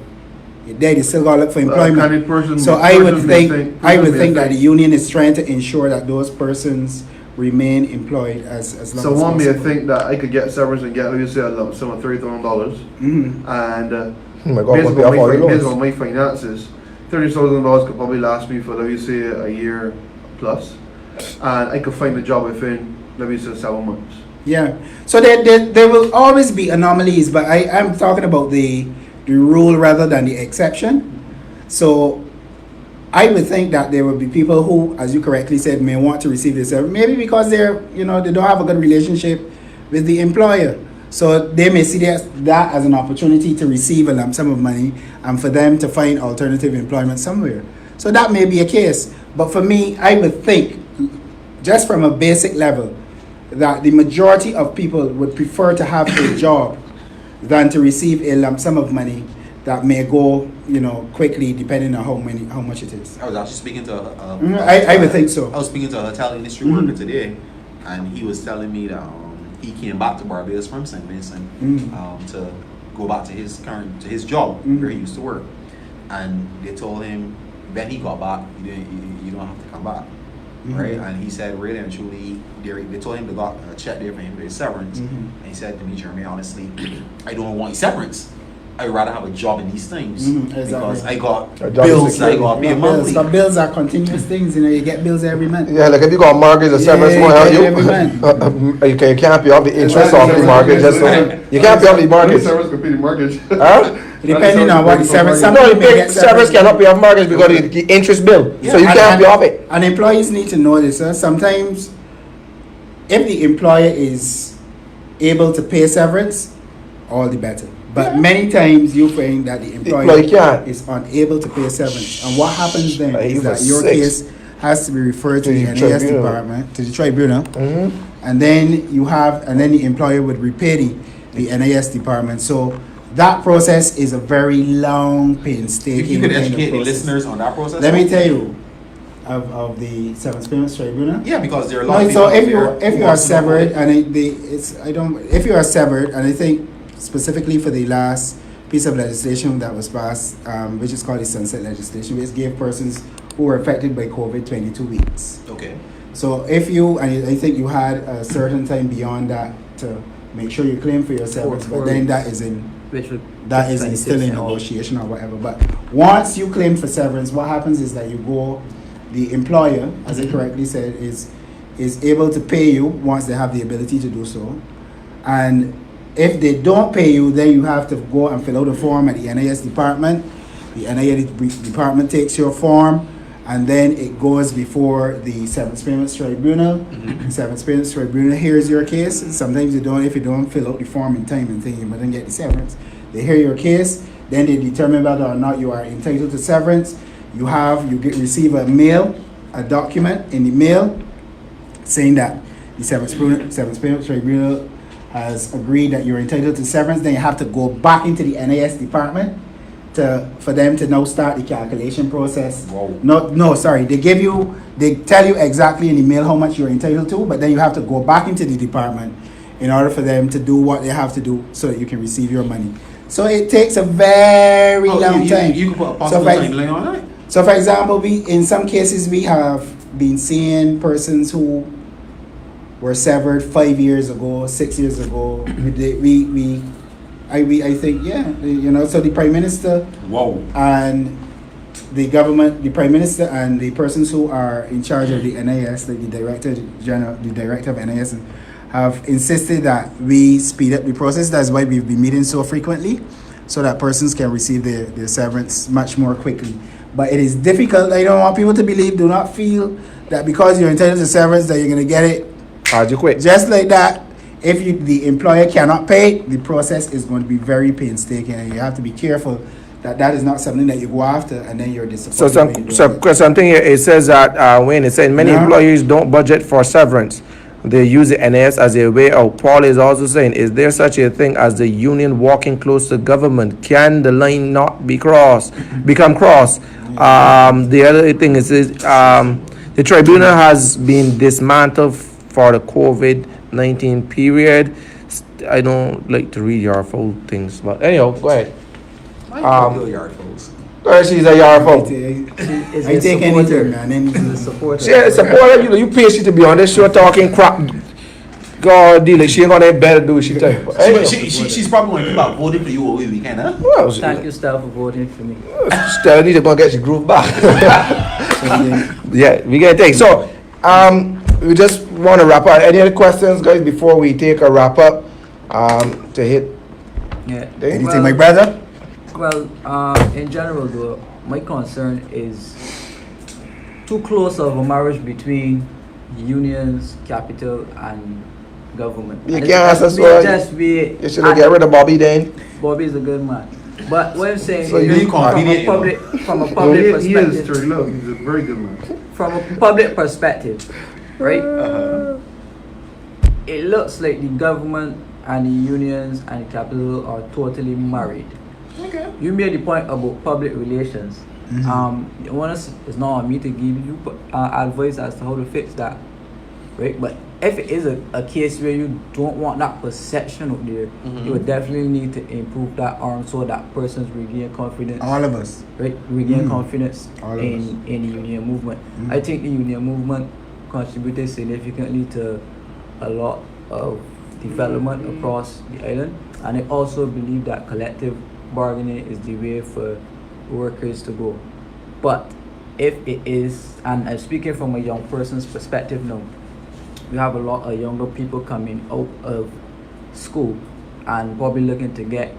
it's dead. You still got to look for employment. Person- So I would person may think person may that the union is trying to ensure that those persons remain employed as long So as one may possible. think that I could get severance and get, let me say, a lump sum of $30,000, Mhm. and Oh my God, based, must be on off all my, the based loans. on my finances, $30,000 could probably last me for, let me say, a year plus, and I could find a job within, let me say, 7 months. Yeah. So there will always be anomalies, but I'm talking about the rule rather than the exception. So I would think that there will be people who, as you correctly said, may want to receive this, maybe because they don't have a good relationship with the employer. So they may see that as an opportunity to receive a lump sum of money and for them to find alternative employment somewhere. So that may be a case. But for me, I would think, just from a basic level, that the majority of people would prefer to have a job than to receive a lump sum of money that may go, quickly, depending on how much it is. I was actually speaking to I would think so. I was speaking to a hotel industry worker today, and he was telling me that he came back to Barbados from St. Vincent to go back to his job where he used to work, and they told him when he got back, you don't have to come back, right? And he said, really and truly, they told him they got a check there for him for his severance, and he said to me, Jeremy, honestly, I don't want severance. I'd rather have a job in these things because I got bills, I got pay monthly. But bills are continuous things, you get bills every month. Yeah, like if you got a mortgage, the severance won't help you. Every month. You can't pay off the interest off the mortgage. You can't pay off the mortgage. Severance could pay the mortgage. Huh? Depending on what the severance. No, Somebody you may pay get severance cannot pay off mortgage because of the interest bill. So you can't pay off it. And employees need to know this. Sometimes, if the employer is able to pay severance, all the better. But many times you find that the employer can't. is unable to pay severance. And what happens then is that your 6. case has to be referred to the NAS tribunal. department, to the tribunal, and then the employer would repay the NAS department. So that process is a very long, painstaking. You could kind of educate the process. listeners on that process. Let me tell you, of the Severance Payments Tribunal. Yeah, because there are a lot No, of so people if you are severed, and if you are severed, and I think specifically for the last piece of legislation that was passed, which is called the sunset legislation, which gave persons who were affected by COVID 22 weeks. Okay. So if you, and I think you had a certain time beyond that to make sure you claim for your severance, but then that is still in negotiation or whatever. But once you claim for severance, what happens is that the employer, as I correctly said, is able to pay you once they have the ability to do so. And if they don't pay you, then you have to go and fill out a form at the NAS department. The NAS department takes your form, and then it goes before the Severance Payments Tribunal. The Severance Payments Tribunal hears your case. Sometimes if you don't fill out the form in time and thing, you might not get the severance. They hear your case, then they determine whether or not you are entitled to severance. You receive a document in the mail saying that the Severance Payments Tribunal has agreed that you're entitled to severance. Then you have to go back into the NAS department for them to now start the calculation process. Sorry. They tell you exactly in the mail how much you're entitled to, but then you have to go back into the department in order for them to do what they have to do so that you can receive your money. So it takes a very long time. You can put a possible timeline on that? So, for example, in some cases we have been seeing persons who were severed 5 years ago, 6 years ago. I think, yeah, you know. So the Prime Minister, Whoa. and the government, the Prime Minister, and the persons who are in charge of the NIS, like the Director General, the Director of NIS, have insisted that we speed up the process. That's why we've been meeting so frequently, so that persons can receive their severance much more quickly. But it is difficult. I don't want people to believe, do not feel that because you're entitled to severance that you're going to get it How'd you quit? just like that. If the employer cannot pay, the process is going to be very painstaking, and you have to be careful that is not something that you go after and then you're disappointed. Something here, it says that when it says many Yeah. employees don't budget for severance, they use the NAS as a way out. Paul is also saying, is there such a thing as the union walking close to government? Can the line not become crossed? The other thing is the tribunal has been dismantled for the COVID-19 period. I don't like to read your full things, but anyhow, go ahead. She's a yard folk. I take anything, man. Anything. She a supporter. You pay she to be on this show talking crap. God, deal it. She ain't gonna better do what she tell you. Anyhow. She's probably going to think about voting for you over the weekend, huh? Well, Thank you, Steph, for voting for me. Still need to go get your groove back. Yeah, we get things. So, we just want to wrap up. Any other questions, guys, before we take a wrap up? To hit. Yeah. Anything, my brother? Well, in general, though, my concern is too close of a marriage between unions, capital, and government. You And can't it's ask us why. just be. You should get rid of Bobby then. Bobby is a good man, but what I'm saying So is you from a convenient, public He is perspective. true. Look, he's a very good man. From a public perspective, right? It looks like the government and the unions and the capital are totally married. Okay. You made the point about public relations. One is not on me to give you advice as to how to fix that, right? But if it is a case where you don't want that perception out there, you would definitely need to improve that arm so that persons regain confidence. All of us. Right, regain confidence All of in the union movement. I think the union movement contributed significantly to a lot of development across the island, and I also believe that collective bargaining is the way for workers to go. But if it is, and I'm speaking from a young person's perspective now, we have a lot of younger people coming out of school and probably looking to get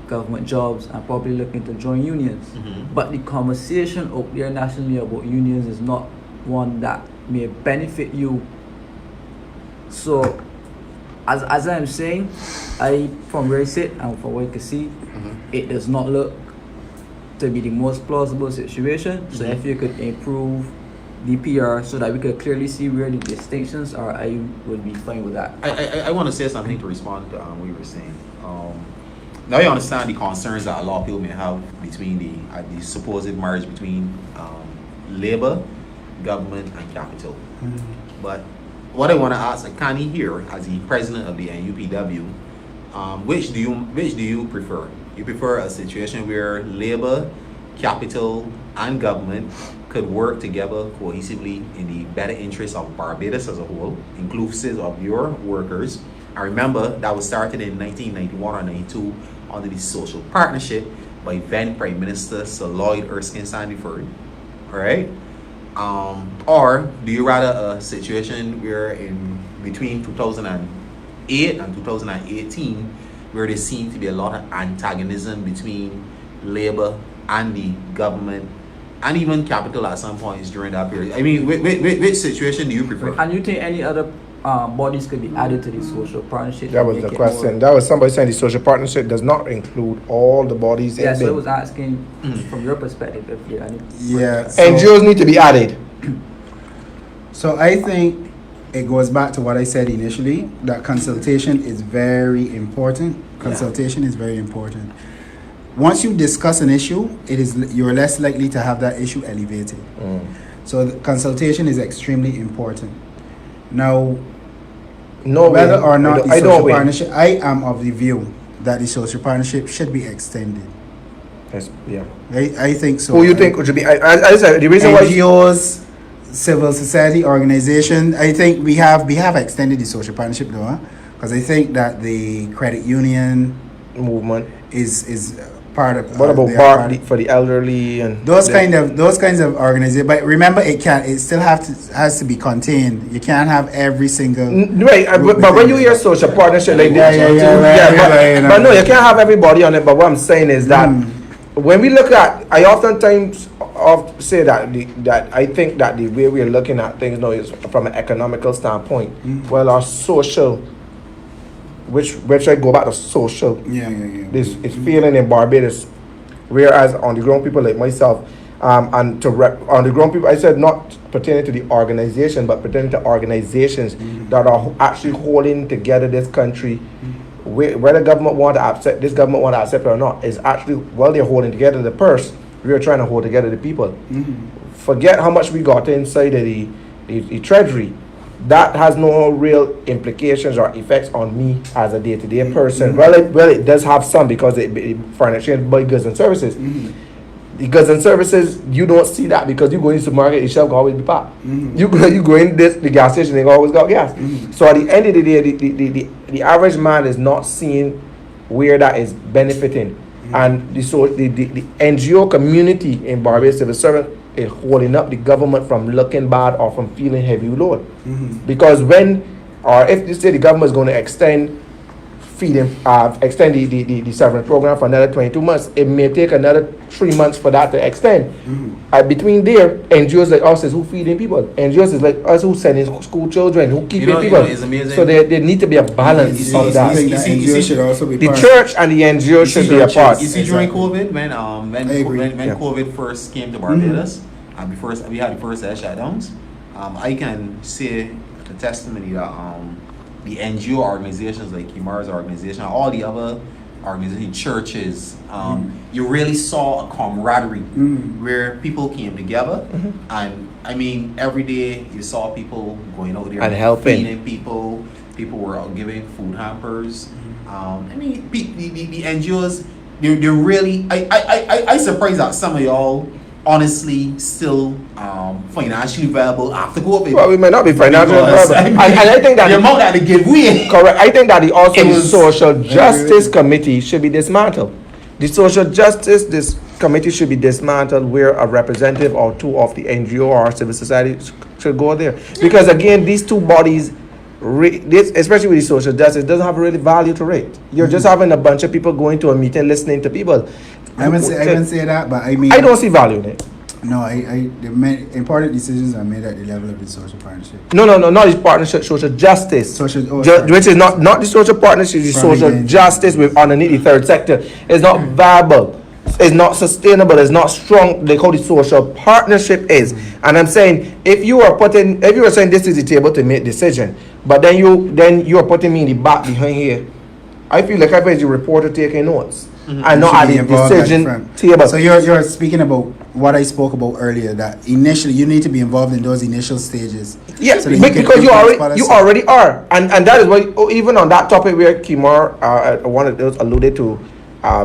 government jobs and probably looking to join unions. But the conversation out there nationally about unions is not one that may benefit you. So as I'm saying, from where I sit and from what I can see, it does not look to be the most plausible situation. So if you could improve the PR so that we could clearly see where the distinctions are, I would be fine with that. I want to say something to respond to what you were saying. Now you understand the concerns that a lot of people may have between the supposed marriage between labor, government, and capital. But what I want to ask Akanni here, as the president of the NUPW, which do you prefer? You prefer a situation where labor, capital, and government could work together cohesively in the better interest of Barbados as a whole, inclusive of your workers? I remember that was started in 1991 or 92 under the social partnership by then Prime Minister Sir Lloyd Erskine Sandiford. All right. Or do you rather a situation where in between 2008 and 2018 where there seemed to be a lot of antagonism between labor and the government and even capital at some points during that period? I mean, which situation do you prefer? And you think any other bodies could be added to the social partnership? That was the question. That was somebody saying the social partnership does not include all the bodies Yeah, in so I there. was asking from your perspective if you had any. Yeah. NGOs need to be added. So I think it goes back to what I said initially, that consultation is very important. Consultation is very important. Once you discuss an issue, you're less likely to have that issue elevated. So the consultation is extremely important. Now, whether or not the social partnership, I am of the view that the social partnership should be extended. Yes, yeah. I think so. Who you think should be? I said the reason why. NGOs, civil society organization. I think we have extended the social partnership though, because I think that the credit union Movement. is part of. What about they are bar part of- for the elderly and those kinds of organizations? But remember, it still has to be contained. You can't have every single. Right, but when you hear social partnership like that, but no, you can't have everybody on it. But what I'm saying is that when we look at, I oftentimes say that that I think that the way we're looking at things now is from an economical standpoint. Well, our social, which I go back to social. This is feeling in Barbados, whereas on the ground people like myself, and on the ground people, I said not pertaining to the organization, but pertaining to organizations that are actually holding together this country. Whether government want to accept this government want to accept it or not, is actually while they're holding together the purse, we are trying to hold together the people. Forget how much we got inside of the treasury. That has no real implications or effects on me as a day-to-day person. Well, it does have some because foreign exchange buy goods and services. The goods and services, you don't see that because you go into the market, the shelf will always be packed. You go in the gas station, they always got gas. So at the end of the day, the average man is not seeing where that is benefiting. And the NGO community in Barbados civil servant is holding up the government from looking bad or from feeling heavy load. Because if you say the government is going to extend the severance program for another 22 months, it may take another 3 months for that to extend. Between there, NGOs like us is who feeding people. NGOs is like us who sending school children, who keeping people. It's amazing. So there need to be a balance of that. NGOs should also be The part. church and the NGO should be a part. You see, during COVID, when Yeah. COVID first came to Barbados, and we had the first air shutdowns, I can say the testimony that the NGO organizations like Kimar's organization, all the other organizations, churches, you really saw a camaraderie where people came together, and I mean every day you saw people going out there And helping. feeding people. People were out giving food hampers. I mean the NGOs, they're really. I surprised that some of y'all honestly still financially viable after COVID. Well, we may not be financially Because, viable. And I think that the amount that they give away. correct. I think that It the was- social justice committee should be dismantled. The social justice committee should be dismantled, where a representative or two of the NGO or civil society should go there. Because again, these two bodies, especially with the social justice, doesn't have really value to it. You're just having a bunch of people going to a meeting, listening to people. I wouldn't say that, but I mean, I don't see value in it. No, the important decisions are made at the level of the social partnership. No, not this partnership, social justice. Sorry. Which is not the social partnership, the From social again. justice with underneath the third sector. It's not viable. It's not sustainable. It's not strong like how the social partnership is. And I'm saying if you are saying this is the table to make decision, but then you are putting me in the back behind here, I feel like I was the reporter taking notes. And not at the decision table. So you're speaking about what I spoke about earlier, that initially you need to be involved in those initial stages. Yeah, so that can because you influence policy. already are, and that is why even on that topic where Kimar one of those alluded to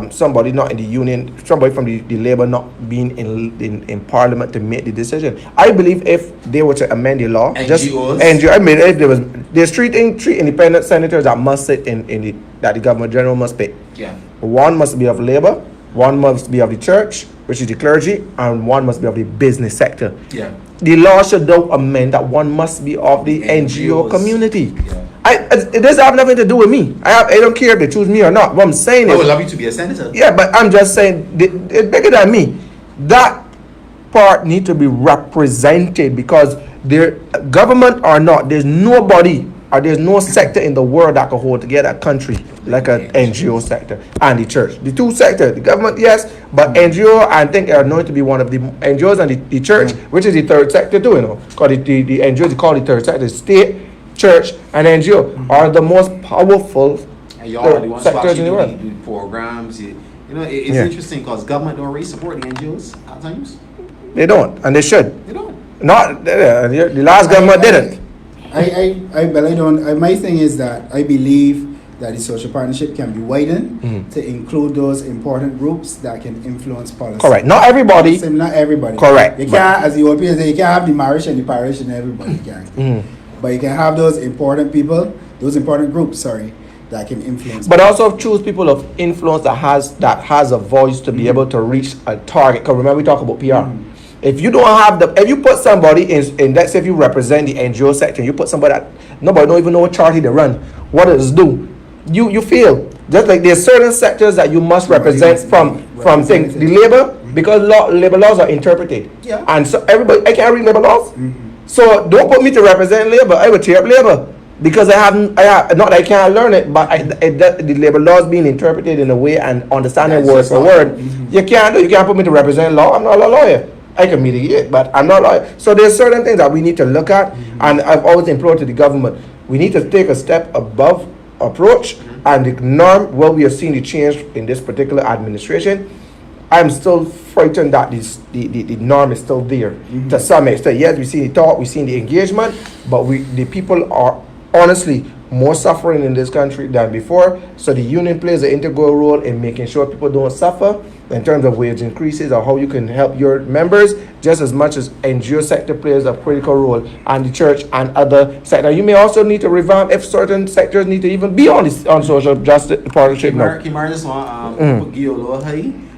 somebody not in the union, somebody from the labor not being in parliament to make the decision. I believe if they were to amend the law, I mean if there's three independent senators that must sit that the governor general must pick. Yeah. One must be of labor, one must be of the church, which is the clergy, and one must be of the business sector. Yeah. The law should though amend that one must be of the NGO community. Yeah. It doesn't have nothing to do with me. I don't care if they choose me or not. What I'm saying I is, would love you to be a senator. yeah, but I'm just saying it's bigger than me. That part need to be represented because their government or not, there's nobody or there's no sector in the world that can hold together a country like an NGO sector and the church. The two sectors, the government, yes, but NGO, I think are known to be one of the NGOs and the church, which is the third sector too, you know. Because the NGOs, they call the third sector, state, church, and NGO are the most powerful And y'all are the ones who sectors in the actually world. do programs. It's Yeah. interesting because government don't really support the NGOs at times. They don't, and they should. They don't. Not the last government didn't. But I don't. My thing is that I believe that the social partnership can be widened to include those important groups that can influence policy. Correct. Not everybody. Same, not everybody. Correct. You can't, as the old people say, you can't have the marriage and the parish and everybody can. But you can have those important people, those important groups, sorry, that can influence. But also choose people of influence that has a voice to be able to reach a target. Because remember, we talk about PR. If you don't have if you put somebody in, let's say if you represent the NGO sector, you put somebody that nobody don't even know what charity they run, what does it do? You fail. Just like there's certain sectors that you must represent from things. The labor, because labor laws are interpreted. Yeah. And so everybody, I can't read labor laws. So don't put me to represent labor. I will tear up labor. Because not that I can't learn it, but the labor laws being interpreted in a way and understanding word for word. You can't put me to represent law. I'm not a lawyer. I can mediate, but I'm not a lawyer. So there's certain things that we need to look at, and I've always implored to the government, we need to take a step above approach and the norm where we have seen the change in this particular administration. I'm still frightened that the norm is still there to some extent. Yes, we see the talk, we see the engagement, but the people are honestly more suffering in this country than before. So the union plays an integral role in making sure people don't suffer in terms of wage increases or how you can help your members, just as much as NGO sector plays a critical role, and the church and other sectors. You may also need to revamp if certain sectors need to even be on social justice partnership. Kimar just want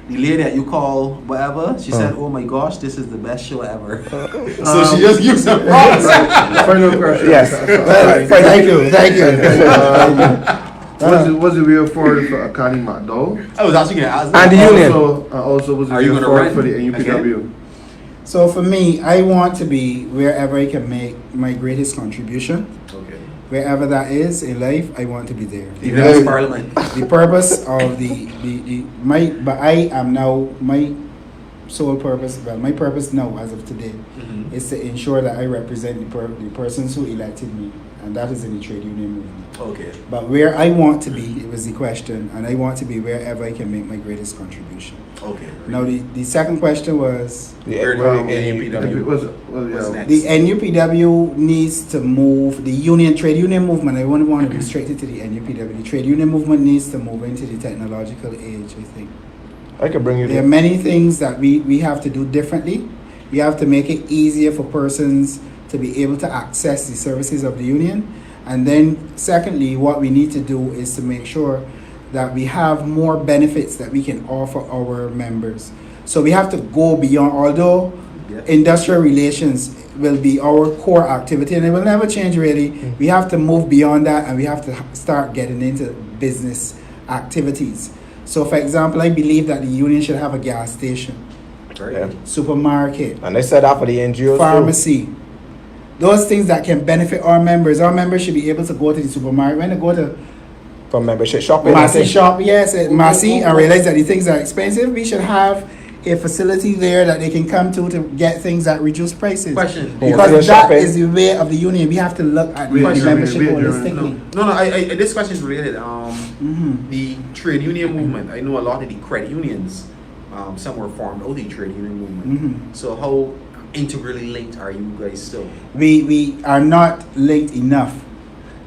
the lady that you call whatever, she said, "Oh my gosh, this is the best show ever." So she just gives some props. Final question. Yes. Thank you. Was it real for Akanni McDowall? I was actually going to ask And that. the union. Also was it Are you real gonna run for the NUPW? So for me, I want to be wherever I can make my greatest contribution. Okay. Wherever that is in life, I want to be there. Even as Parliament. The purpose of but I am now, my sole purpose, well, my purpose now as of today is to ensure that I represent the persons who elected me, and that is in the trade union movement. Okay. But where I want to be, it was the question, and I want to be wherever I can make my greatest contribution. Okay. Now the second question was, NUPW. What's next? the NUPW needs to move, the trade union movement, I wouldn't want to restrict it to the NUPW. The trade union movement needs to move into the technological age, I think. I can bring you There are there. many things that we have to do differently. We have to make it easier for persons to be able to access the services of the union. And then secondly, what we need to do is to make sure that we have more benefits that we can offer our members. So we have to go beyond, although industrial relations will be our core activity and it will never change really, we have to move beyond that and we have to start getting into business activities. So for example, I believe that the union should have a gas station, supermarket, And they said that for the NGOs pharmacy. Those things that can benefit our members. Our members should be able to go to the supermarket. When they go to for membership shopping. Massy shop, yes, at Massy, and realize that the things are expensive, we should have a facility there that they can come to get things at reduced prices. Question. Because that is the way of the union. We have to look at the membership holistically. No. This question is related. The trade union movement. I know a lot of the credit unions. Some were formed out of the trade union movement. So how integrally linked are you guys still? We are not linked enough.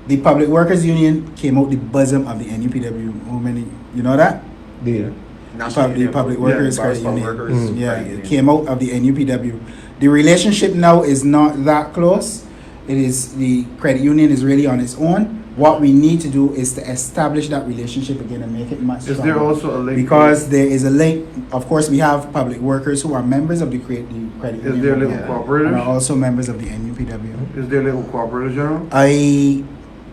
The Public Workers Union came out the bosom of the NUPW movement. You know that? Yeah. The Public Workers Credit Union. Yeah, Credit Union. it came out of the NUPW. The relationship now is not that close. It is, the credit union is really on its own. What we need to do is to establish that relationship again and make it much stronger. Is there also a link? Because there is a link. Of course, we have public workers who are members of the credit union. Is there a link with and are cooperators? also members of the NUPW. Is there a link with cooperators, General?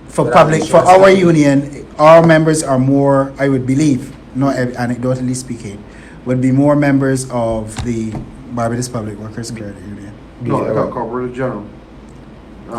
For our union, our members are more, I would believe, not anecdotally speaking, would be more members of the Barbados Public Workers Credit Union. No, I got cooperators, General.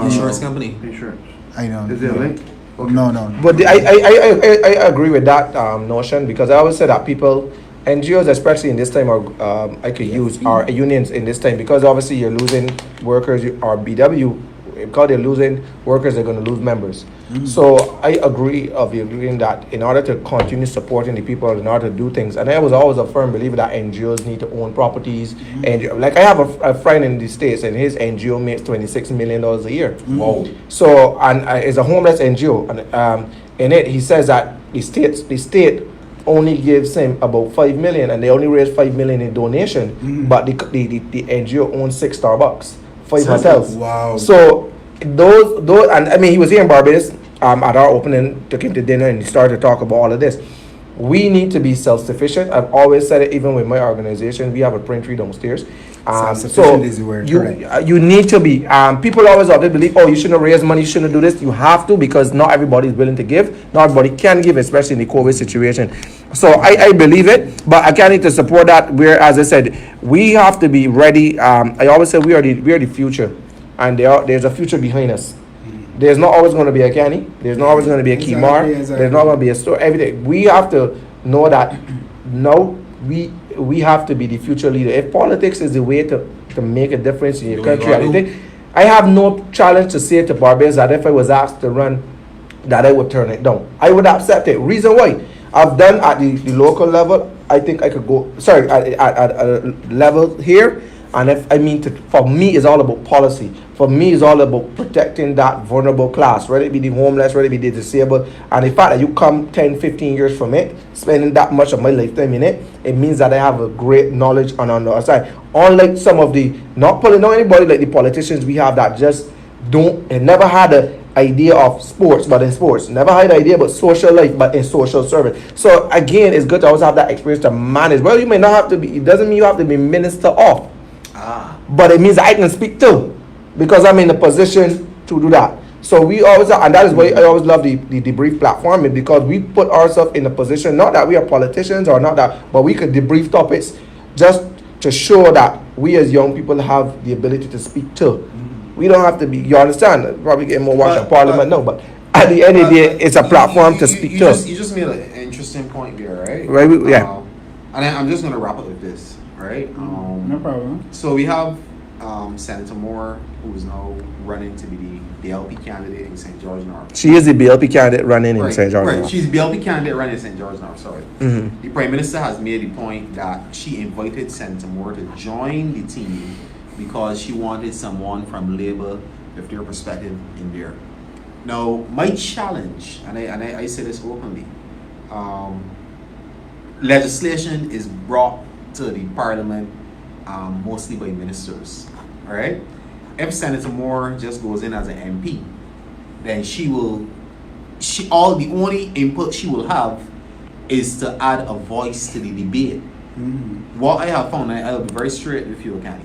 Insurance company. Insurance. I know. Is there a link? Okay. No. But I agree with that notion, because I always say that people, NGOs especially in this time, are use our unions in this time, because obviously you're losing workers, or BW, because they're losing workers, they're going to lose members. So I agree that in order to continue supporting the people, in order to do things, and I was always a firm believer that NGOs need to own properties. And like I have a friend in the States, and his NGO makes $26 million a year. Wow. So, and it's a homeless NGO, and in it, he says that the state only gives him about 5 million, and they only raise 5 million in donation, but the NGO owns 6 Starbucks, 5 hotels. Wow. So those, and I mean, he was here in Barbados at our opening, took him to dinner, and he started to talk about all of this. We need to be self-sufficient. I've always said it, even with my organization. We have a pantry downstairs. Self-sufficient is the word, You need to be. People always often believe, oh, you shouldn't raise money, you shouldn't do this. You have to, because not everybody is willing to give. Not everybody can give, especially in the COVID situation. So I believe it, but I can't need to support that. Where, as I said, we have to be ready. I always say we are the future, and there's a future behind us. There's not always going to be a Akanni. There's not always going to be a Kimar. Exactly. There's not going to be a store. Everything. We have to know that now we have to be the future leader. If politics is the way to make a difference in your country, I have no challenge to say to Barbados that if I was asked to run, that I would turn it down. I would accept it. Reason why? I've done at the local level. I think I could go. Sorry, at a level here. And for me, it's all about policy. For me, it's all about protecting that vulnerable class, whether it be the homeless, whether it be the disabled. And the fact that you come 10, 15 years from it, spending that much of my lifetime in it, it means that I have a great knowledge on the other side. Unlike some of the, not anybody like the politicians we have that just never had an idea of sports, but in sports. Never had an idea about social life, but in social service. So again, it's good to always have that experience to manage. Well, you may not have to be, it doesn't mean you have to be minister of. But it means I can speak too, because I'm in a position to do that. So we always, and that is why I always love the DeBrief platform, because we put ourselves in a position, not that we are politicians or not that, but we could debrief topics just to show that we as young people have the ability to speak too. We don't have to be, you understand, probably getting more watch on Parliament, no, but at the end of the day, it's a platform to speak to. You just made an interesting point there, right? Right, yeah. And I'm just going to wrap up with this, right? No problem. So we have Senator Moore, who is now running to be the BLP candidate in St. George North. She is the BLP candidate running in St. George North. Right, she's the BLP candidate running in St. George North, sorry. Mm-hmm. The Prime Minister has made the point that she invited Senator Moore to join the team because she wanted someone from Labour with their perspective in there. Now, my challenge, and I say this openly, legislation is brought to the Parliament mostly by ministers, all right? If Senator Moore just goes in as an MP, then the only input she will have is to add a voice to the debate. What I have found, I'll be very straight with you, Akanni.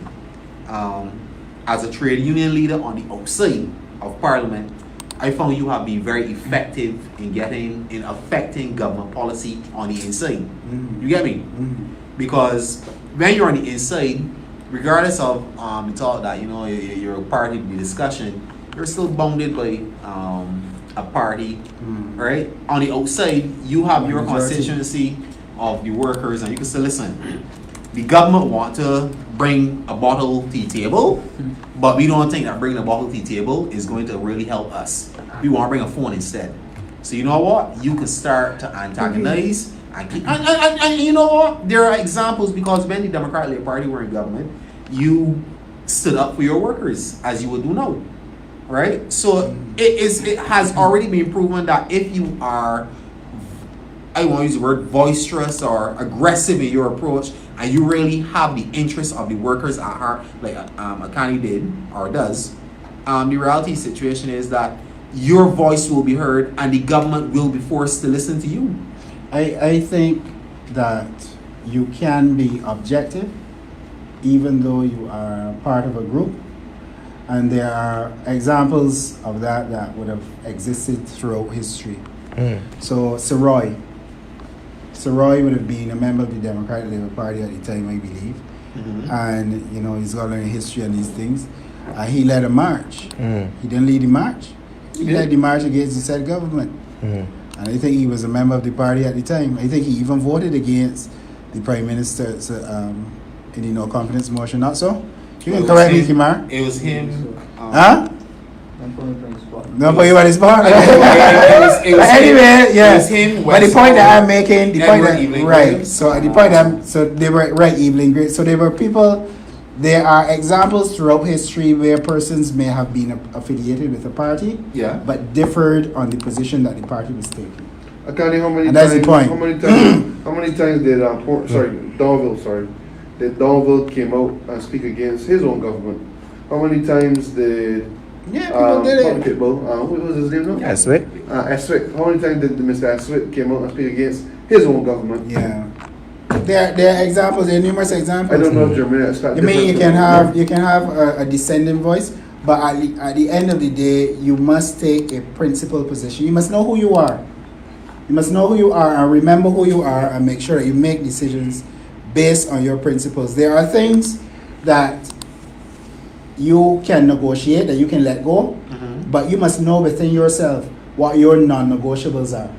As a trade union leader on the outside of Parliament, I found you have been very effective in affecting government policy on the inside. You get me? Because when you're on the inside, regardless of the talk that you're a party to the discussion, you're still bounded by a party, right? On the outside, you have your constituency of the workers, and you can say, listen, the government want to bring a bottle to the table, but we don't think that bringing a bottle to the table is going to really help us. We want to bring a phone instead. So you know what? You can start to antagonize. And you know what? There are examples, because when the Democratic Party were in government, you stood up for your workers, as you would do now, right? So it has already been proven that if you are, I won't use the word boisterous or aggressive in your approach, and you really have the interests of the workers at heart, like Akanni did or does, the reality situation is that your voice will be heard and the government will be forced to listen to you. I think that you can be objective even though you are part of a group, and there are examples of that would have existed throughout history. So Sir Roy would have been a member of the Democratic Labour Party at the time, I believe, and he's got a history and these things. He led a march. He didn't lead the march. He led the march against the said government. And I think he was a member of the party at the time. I think he even voted against the Prime Minister's in the no confidence motion, not so? You can correct me, Kimar. It was him. Huh? No, put you on the spot. Anyway, yes. But the point that I'm making, so so they were right, Evelyn Great. So they were people There are examples throughout history where persons may have been affiliated with a party, Yeah. but differed on the position that the party was taking. Akanni, how many And that's the times? point. How many times did Donville came out and speak against his own government? How many times did Yeah, people did it. Pitbull, what was his name now? Yes, right? Eswick. How many times did Mr. Eswick came out and speak against his own government? Yeah. There are examples. There are numerous examples. I don't know if Germany is that You mean you different can have a dissenting voice, but at the end of the day, you must take a principled position. You must know who you are. You must know who you are and remember who you are and make sure that you make decisions based on your principles. There are things that you can negotiate, that you can let go, but you must know within yourself what your non-negotiables are.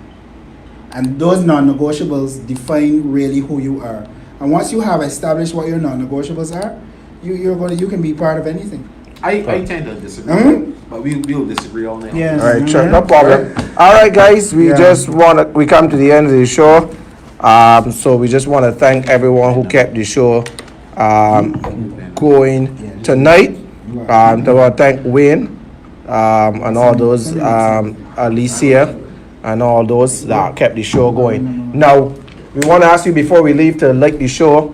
And those non-negotiables define really who you are. And once you have established what your non-negotiables are, you can be part of anything. I tend to disagree, but we'll disagree on that. Yes. All right, sure, no problem. All right, guys, we come to the end of the show. So we just want to thank everyone who kept the show going tonight. I want to thank Wayne and all those, Alicia and all those that kept the show going. Now, we want to ask you before we leave to like the show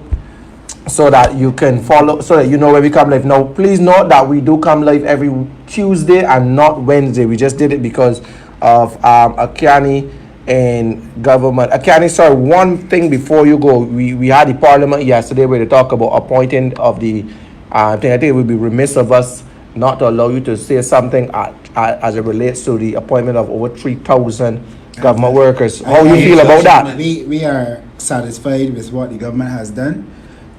so that you can follow, so that you know when we come live. Now, please note that we do come live every Tuesday and not Wednesday. We just did it because of Akanni and government. Akanni, sorry, one thing before you go. We had the parliament yesterday where they talk about appointing of the I think it would be remiss of us not to allow you to say something as it relates to the appointment of over 3,000 government workers. How you feel about that? We are satisfied with what the government has done.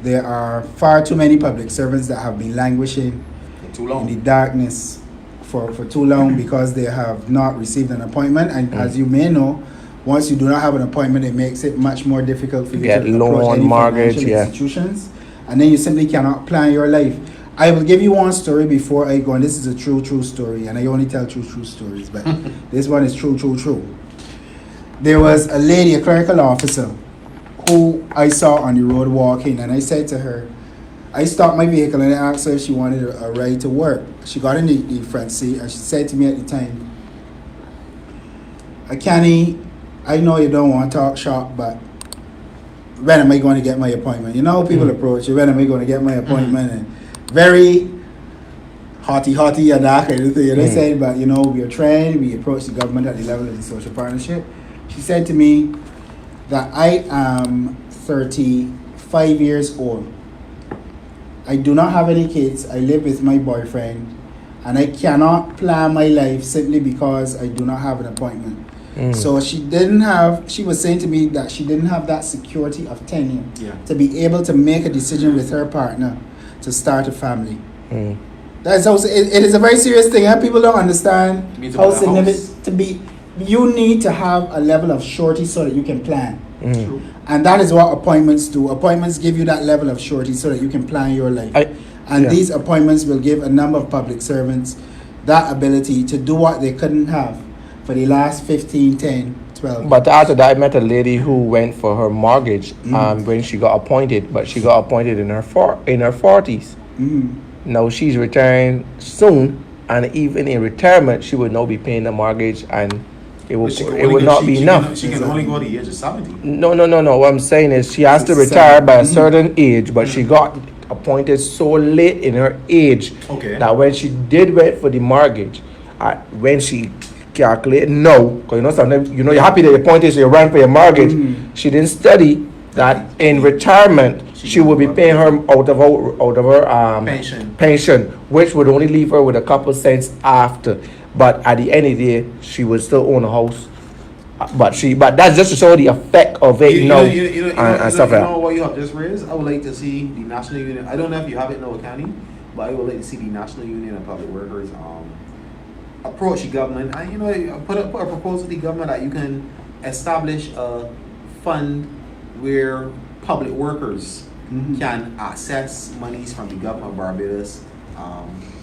There are far too many public servants that have been languishing in the darkness for too long because they have not received an appointment. And as you may know, once you do not have an appointment, it makes it much more difficult for you Get to loan, approach any mortgage, financial yeah. institutions. And then you simply cannot plan your life. I will give you one story before I go, and this is a true story, and I only tell true stories, but this one is true. There was a lady, a clerical officer, who I saw on the road walking, and I said to her, I stopped my vehicle and I asked her if she wanted a ride to work. She got in the front seat, and she said to me at the time, Akanni, I know you don't want to talk shop, but when am I going to get my appointment? You know how people approach you, when am I going to get my appointment? And very hotty and that kind of thing. You know what I'm saying? But you know, we are trained, we approach the government at the level of the social partnership. She said to me that I am 35 years old. I do not have any kids. I live with my boyfriend, and I cannot plan my life simply because I do not have an appointment. So she was saying to me that she didn't have that security of tenure to be able to make a decision with her partner to start a family. That's also, it is a very serious thing, and people don't understand how significant to be. You need to have a level of surety so that you can plan. And that is what appointments do. Appointments give you that level of surety so that you can plan your life. These appointments will give a number of public servants that ability to do what they couldn't have for the last 15, 10, 12 But after that, I met a lady who went for her mortgage when she got appointed, but she got appointed in her 40s. Now she's retiring soon, and even in retirement, she would now be paying the mortgage, and it would not be enough. She can only go to the age of 70. No. What I'm saying is she has to retire by a certain age, but she got appointed so late in her age that when she did wait for the mortgage, when she calculated because sometimes you're happy that you're appointed, so you run for your mortgage. She didn't study that in retirement she would be paying her out of her pension, which would only leave her with a couple cents after. But at the end of the day, she would still own a house. But that's just to show the effect of it, and stuff like that. You know what you have just raised? I would like to see the National Union. I don't know if you have it in Akanni, but I would like to see the National Union of Public Workers approach the government and put a proposal to the government that you can establish a fund where public workers can access monies from the government of Barbados.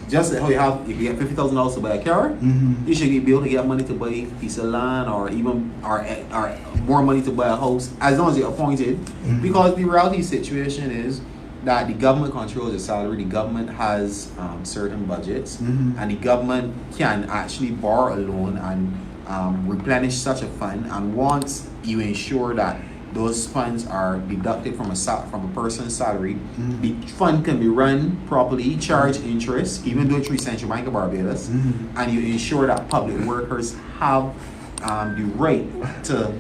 Just like how if you get $50,000 to buy a car, you should be able to get money to buy a piece of land, or even or more money to buy a house, as long as you're appointed. Because the reality situation is, that the government controls the salary. The government has certain budgets, and the government can actually borrow a loan and replenish such a fund. And once you ensure that those funds are deducted from a person's salary, the fund can be run properly, charge interest, even though through Central Bank of Barbados, and you ensure that public workers have the right to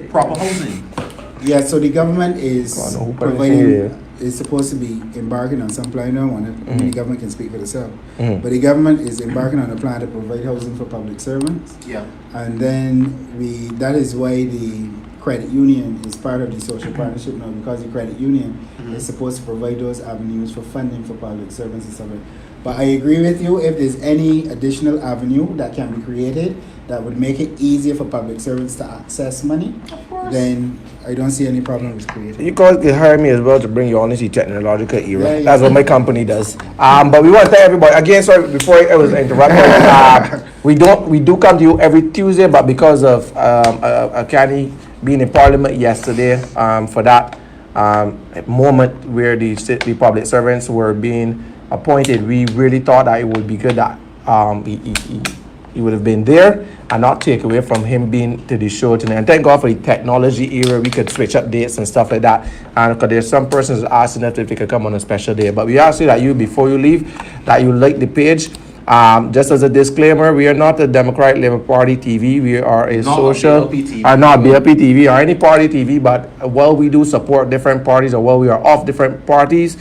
proper housing. Yeah, so the government is Who providing, is supposed to be embarking on some plan. I don't want it. The government can speak for itself. But the government is embarking on a plan to provide housing for public servants. Yeah. And then that is why the credit union is part of the social partnership now, because the credit union is supposed to provide those avenues for funding for public servants and stuff like that. But I agree with you, if there's any additional avenue that can be created that would make it easier for public servants to access money, then I don't see any problem with creating. You guys can hire me as well to bring you on into technological era. Yeah, That's what my company does. But we want to thank everybody again. Sorry, before I was interrupted. We do come to you every Tuesday, but because of Akanni being in Parliament yesterday, for that moment where the public servants were being appointed, we really thought that it would be good that he would have been there and not take away from him being to the show tonight. And thank God for the technology era. We could switch up dates and stuff like that. And because there's some persons asking us if they could come on a special day. But we ask you that before you leave, that you like the page. Just as a disclaimer, we are not the Democratic Labour Party TV. We are a Not social, BLP TV. not BLP TV or any party TV. But while we do support different parties, or while we are off different parties,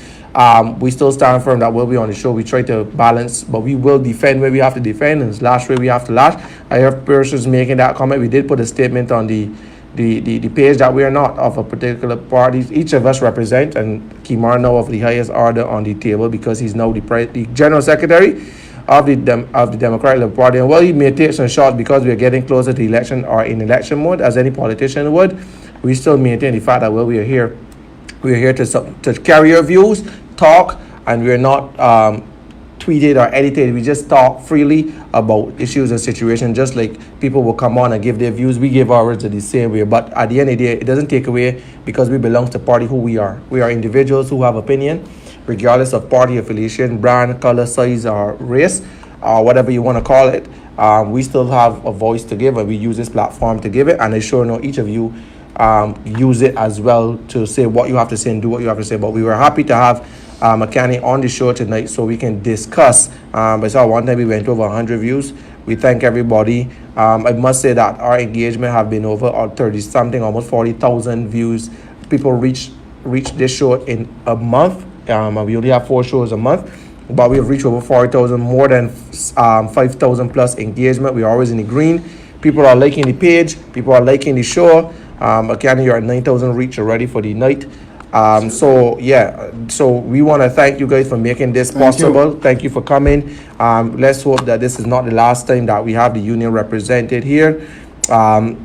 we still stand firm that we'll be on the show. We try to balance, but we will defend where we have to defend and slash where we have to lash. I have persons making that comment. We did put a statement on the page that we are not of a particular party. Each of us represent, and Kimar now of the highest order on the table because he's now the General Secretary of the Democratic Labour Party. And while he may take some shots because we are getting closer to the election or in election mode, as any politician would, we still maintain the fact that we are here. We are here to carry our views, talk, and we're not tweeted or edited. We just talk freely about issues and situations, just like people will come on and give their views. We give ours the same way. But at the end of the day, it doesn't take away because we belong to party who we are. We are individuals who have opinion, regardless of party affiliation, brand, color, size, or race, or whatever you want to call it. We still have a voice to give, and we use this platform to give it. And I sure know each of you use it as well to say what you have to say and do what you have to say. But we were happy to have Akanni on the show tonight so we can discuss. I saw one time we went over 100 views. We thank everybody. I must say that our engagement have been over 30 something, almost 40,000 views. People reach this show in a month. We only have 4 shows a month, but we have reached over 40,000, more than 5,000 plus engagement. We are always in the green. People are liking the page. People are liking the show. Akanni, you're at 9,000 reach already for the night. So we want to thank you guys for making this possible. Thank you for coming. Let's hope that this is not the last time that we have the union represented here. And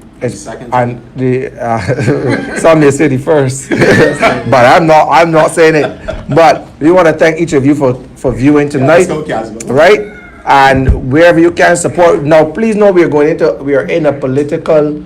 some may say the first, but I'm not saying it. But we want to thank each of you for viewing tonight, right? And wherever you can support. Now, please know we are in a political,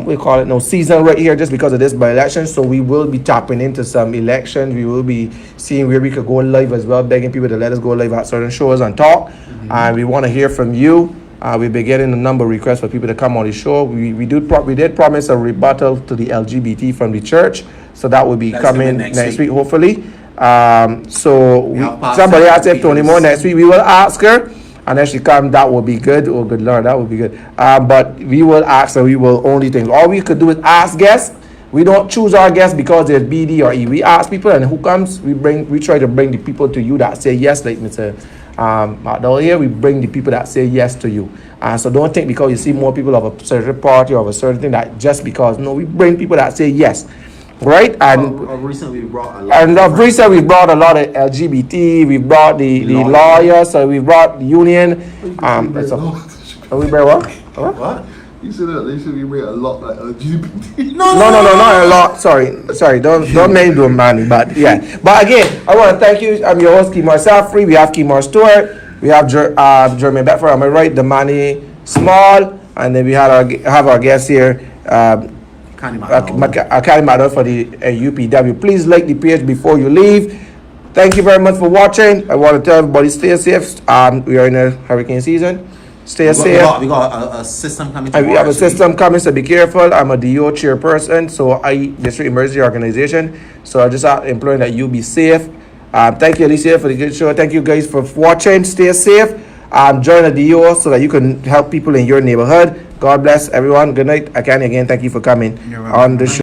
we call it season right here, just because of this by-election. So we will be tapping into some elections. We will be seeing where we could go live as well, begging people to let us go live at certain shows and talk. And we want to hear from you. We've been getting a number of requests for people to come on the show. We did promise a rebuttal to the LGBT from the church, so that will be coming next week, hopefully. Somebody asked if Tony Moore next week. We will ask her, and if she comes, that will be good. Oh, good Lord, that would be good. But we will ask her. We will only think. All we could do is ask guests. We don't choose our guests because they're BD or E. We ask people, and who comes, we try to bring the people to you that say yes, like Mr. McDowall here. We bring the people that say yes to you. So don't think because you see more people of a certain party or of a certain thing that just because. No, we bring people that say yes, right? And recently we brought a lot of LGBT. We brought the lawyers. So we brought the union. We brought what? What? You said that they should be bring a lot like LGBT. No, not a lot. Sorry. Don't name them, man. But yeah. But again, I want to thank you. I'm your host, Kimar Safri. We have Kimar Stewart. We have Jeremy Bedford. Am I right? Damani Small, and then we have our guest here, Akanni McDowall. Akanni McDowall for the UPW. Please like the page before you leave. Thank you very much for watching. I want to tell everybody stay safe. We are in a hurricane season. Stay safe. We got a system coming And we have a tomorrow, system coming, so be careful. I'm a DO chairperson, so district emergency organization. So I just imploring that you be safe. Thank you, Alicia, for the good show. Thank you guys for watching. Stay safe. Join a DO so that you can help people in your neighborhood. God bless everyone. Good night. Akanni, again, thank you for coming on the show.